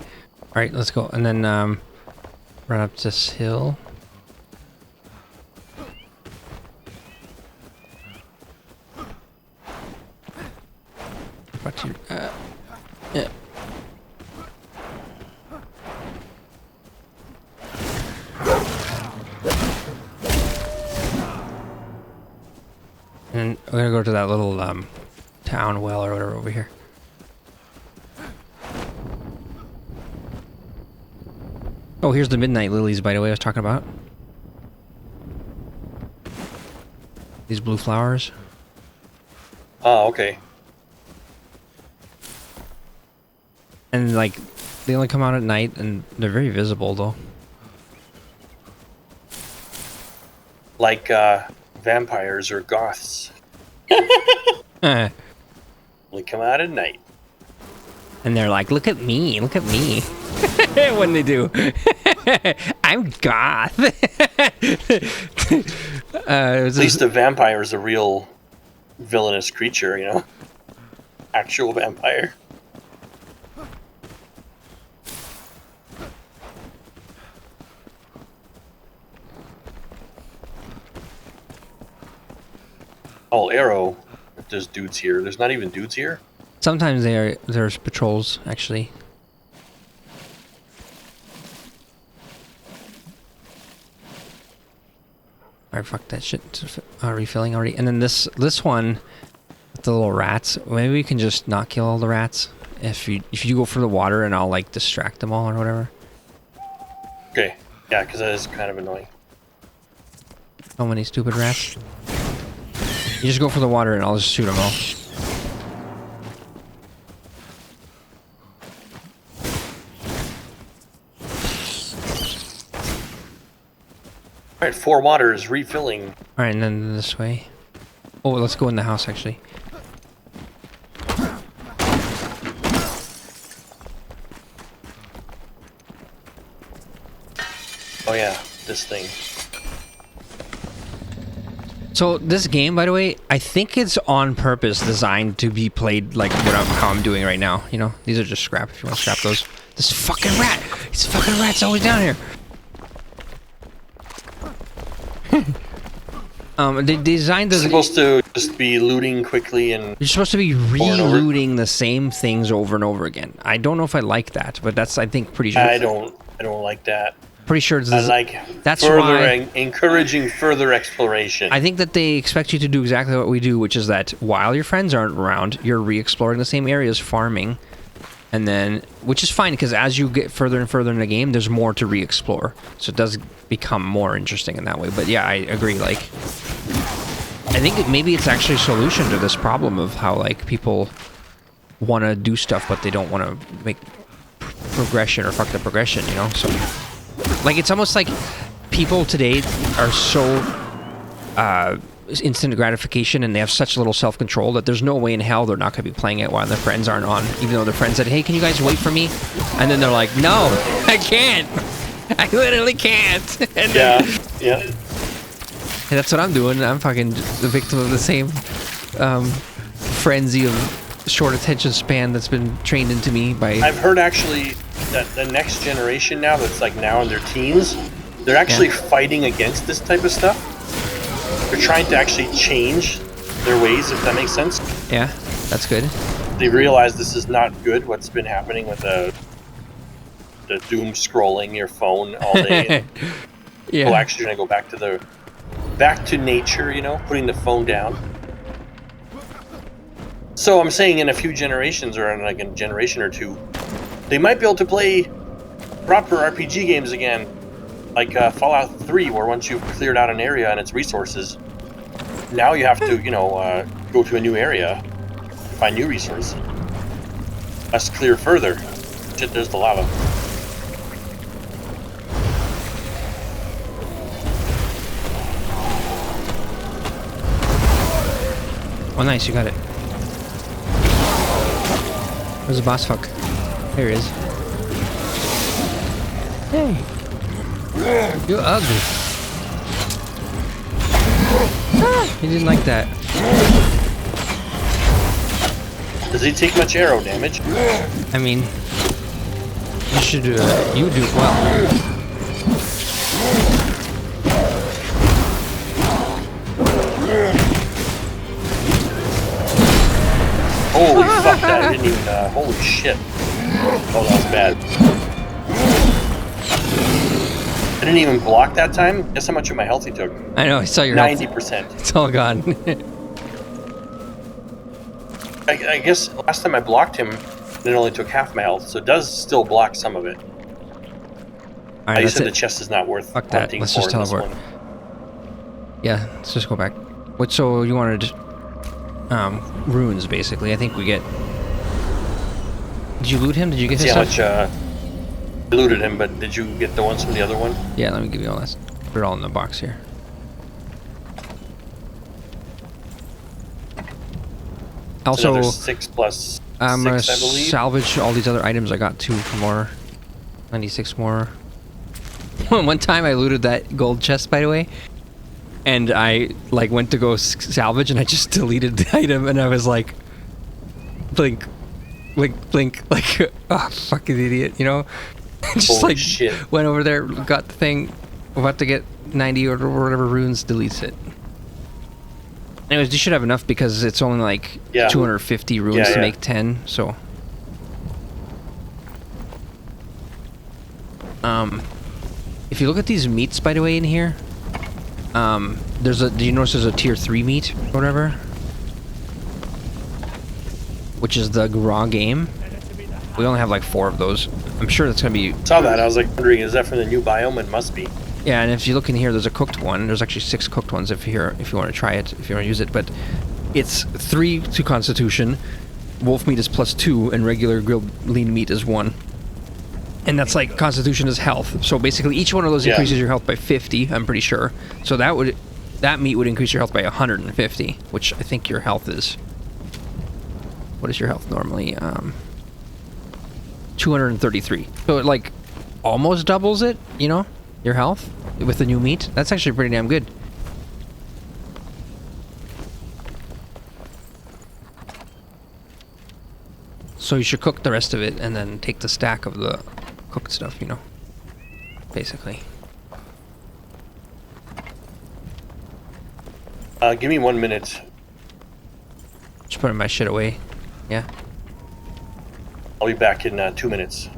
Alright, let's go. And then run up this hill. What you yeah. And we're gonna go to that little town well or whatever over here. Oh, here's the midnight lilies, by the way, I was talking about. These blue flowers. Oh, okay. And, like, they only come out at night, and they're very visible, though. Like vampires or goths. And They come out at night. they're like, look at me, look at me. When they do. I'm goth. At least a vampire is a real villainous creature, you know? Actual vampire. Oh, arrow. If there's dudes here. There's not even dudes here? Sometimes there's patrols, actually. Alright, fuck that shit. Refilling already. And then this one, with the little rats. Maybe we can just not kill all the rats. if you go for the water, and I'll like distract them all or whatever. Okay. Yeah, because that is kind of annoying. So many stupid rats. You just go for the water, and I'll just shoot them all. All right, 4 water is refilling. All right, and then this way. Oh, let's go in the house actually. Oh yeah, this thing. So this game, by the way, I think it's on purpose designed to be played like how I'm doing right now. You know, these are just scrap if you want to scrap those. This fucking rat! This fucking rat's always down here. They designed the. It's supposed to just be looting quickly and. You're supposed to be re-looting the same things over and over again. I don't know if I like that, but that's I think pretty sure. I don't like that. Pretty sure it's. I like that's further why encouraging further exploration. I think that they expect you to do exactly what we do, which is that while your friends aren't around, you're re-exploring the same areas, farming, and then which is fine because as you get further and further in the game, there's more to re-explore. So it does become more interesting in that way. But yeah, I agree. Like, I think maybe it's actually a solution to this problem of how like people want to do stuff but they don't want to make progression or fuck the progression. You know, so. Like, it's almost like people today are so instant gratification and they have such little self-control that there's no way in hell they're not going to be playing it while their friends aren't on. Even though their friends said, hey, can you guys wait for me? And then they're like, no, I can't. I literally can't. And yeah. And that's what I'm doing. I'm fucking the victim of the same frenzy of short attention span that's been trained into me by... I've heard actually that the next generation now that's like now in their teens, they're actually fighting against this type of stuff. They're trying to actually change their ways, if that makes sense. Yeah, that's good. They realize this is not good, what's been happening with the doom scrolling your phone all day. Yeah. People actually going to go back to nature, you know, putting the phone down. So I'm saying in a few generations, or in like a generation or two, they might be able to play proper RPG games again, like Fallout 3, where once you've cleared out an area and its resources, now you have to, you know, go to a new area, find new resources. Let's clear further. Shit, there's the lava. Oh, nice, you got it. Where's the boss fuck? There he is. Hey. You're ugly. Ah, he didn't like that. Does he take much arrow damage? I mean, you should you do well. Holy fuck, that I didn't even, holy shit. Oh, that was bad. I didn't even block that time. Guess how much of my health he took? I know, I saw your 90%. It's all gone. I guess last time I blocked him, it only took half my health, so it does still block some of it. Alright, You that's said the it. chest is not worth Fuck that. hunting Let's for just in this teleport. one. Yeah, let's just go back. What? So you wanted runes, basically. I think we get. Did you loot him? Did you get See his how stuff? much I looted him, but did you get the ones from the other one? Yeah, let me give you all this. Put it all in the box here. Also, Another 6 plus I'm 6, gonna I believe. salvage all these other items. I got 2 more. 96 more. One time I looted that gold chest, by the way, and I like went to go salvage, and I just deleted the item, and I was like, blink, blink, blink, like, oh, fucking idiot, you know? Just Holy like shit. went over there, got the thing, about to get 90 or whatever runes, deletes it. Anyways, you should have enough because it's only like 250 runes to make 10, so. If you look at these meats, by the way, in here, do you notice there's a tier 3 meat or whatever? Which is the raw game. We only have like 4 of those. I'm sure that's gonna be. Saw that. I was like wondering, is that from the new biome? It must be. Yeah, and if you look in here, there's a cooked one. There's actually 6 cooked ones if you want to try it, if you want to use it. But it's 3 to Constitution. Wolf meat is +2, and regular grilled lean meat is 1. And that's like Constitution is health. So basically, each one of those increases your health by 50. I'm pretty sure. So that meat would increase your health by 150, which I think your health is. What is your health normally? 233. So it like almost doubles it, you know, your health with the new meat. That's actually pretty damn good. So you should cook the rest of it and then take the stack of the cooked stuff, you know, basically. Give me 1 minute. Just putting my shit away. Yeah. I'll be back in 2 minutes.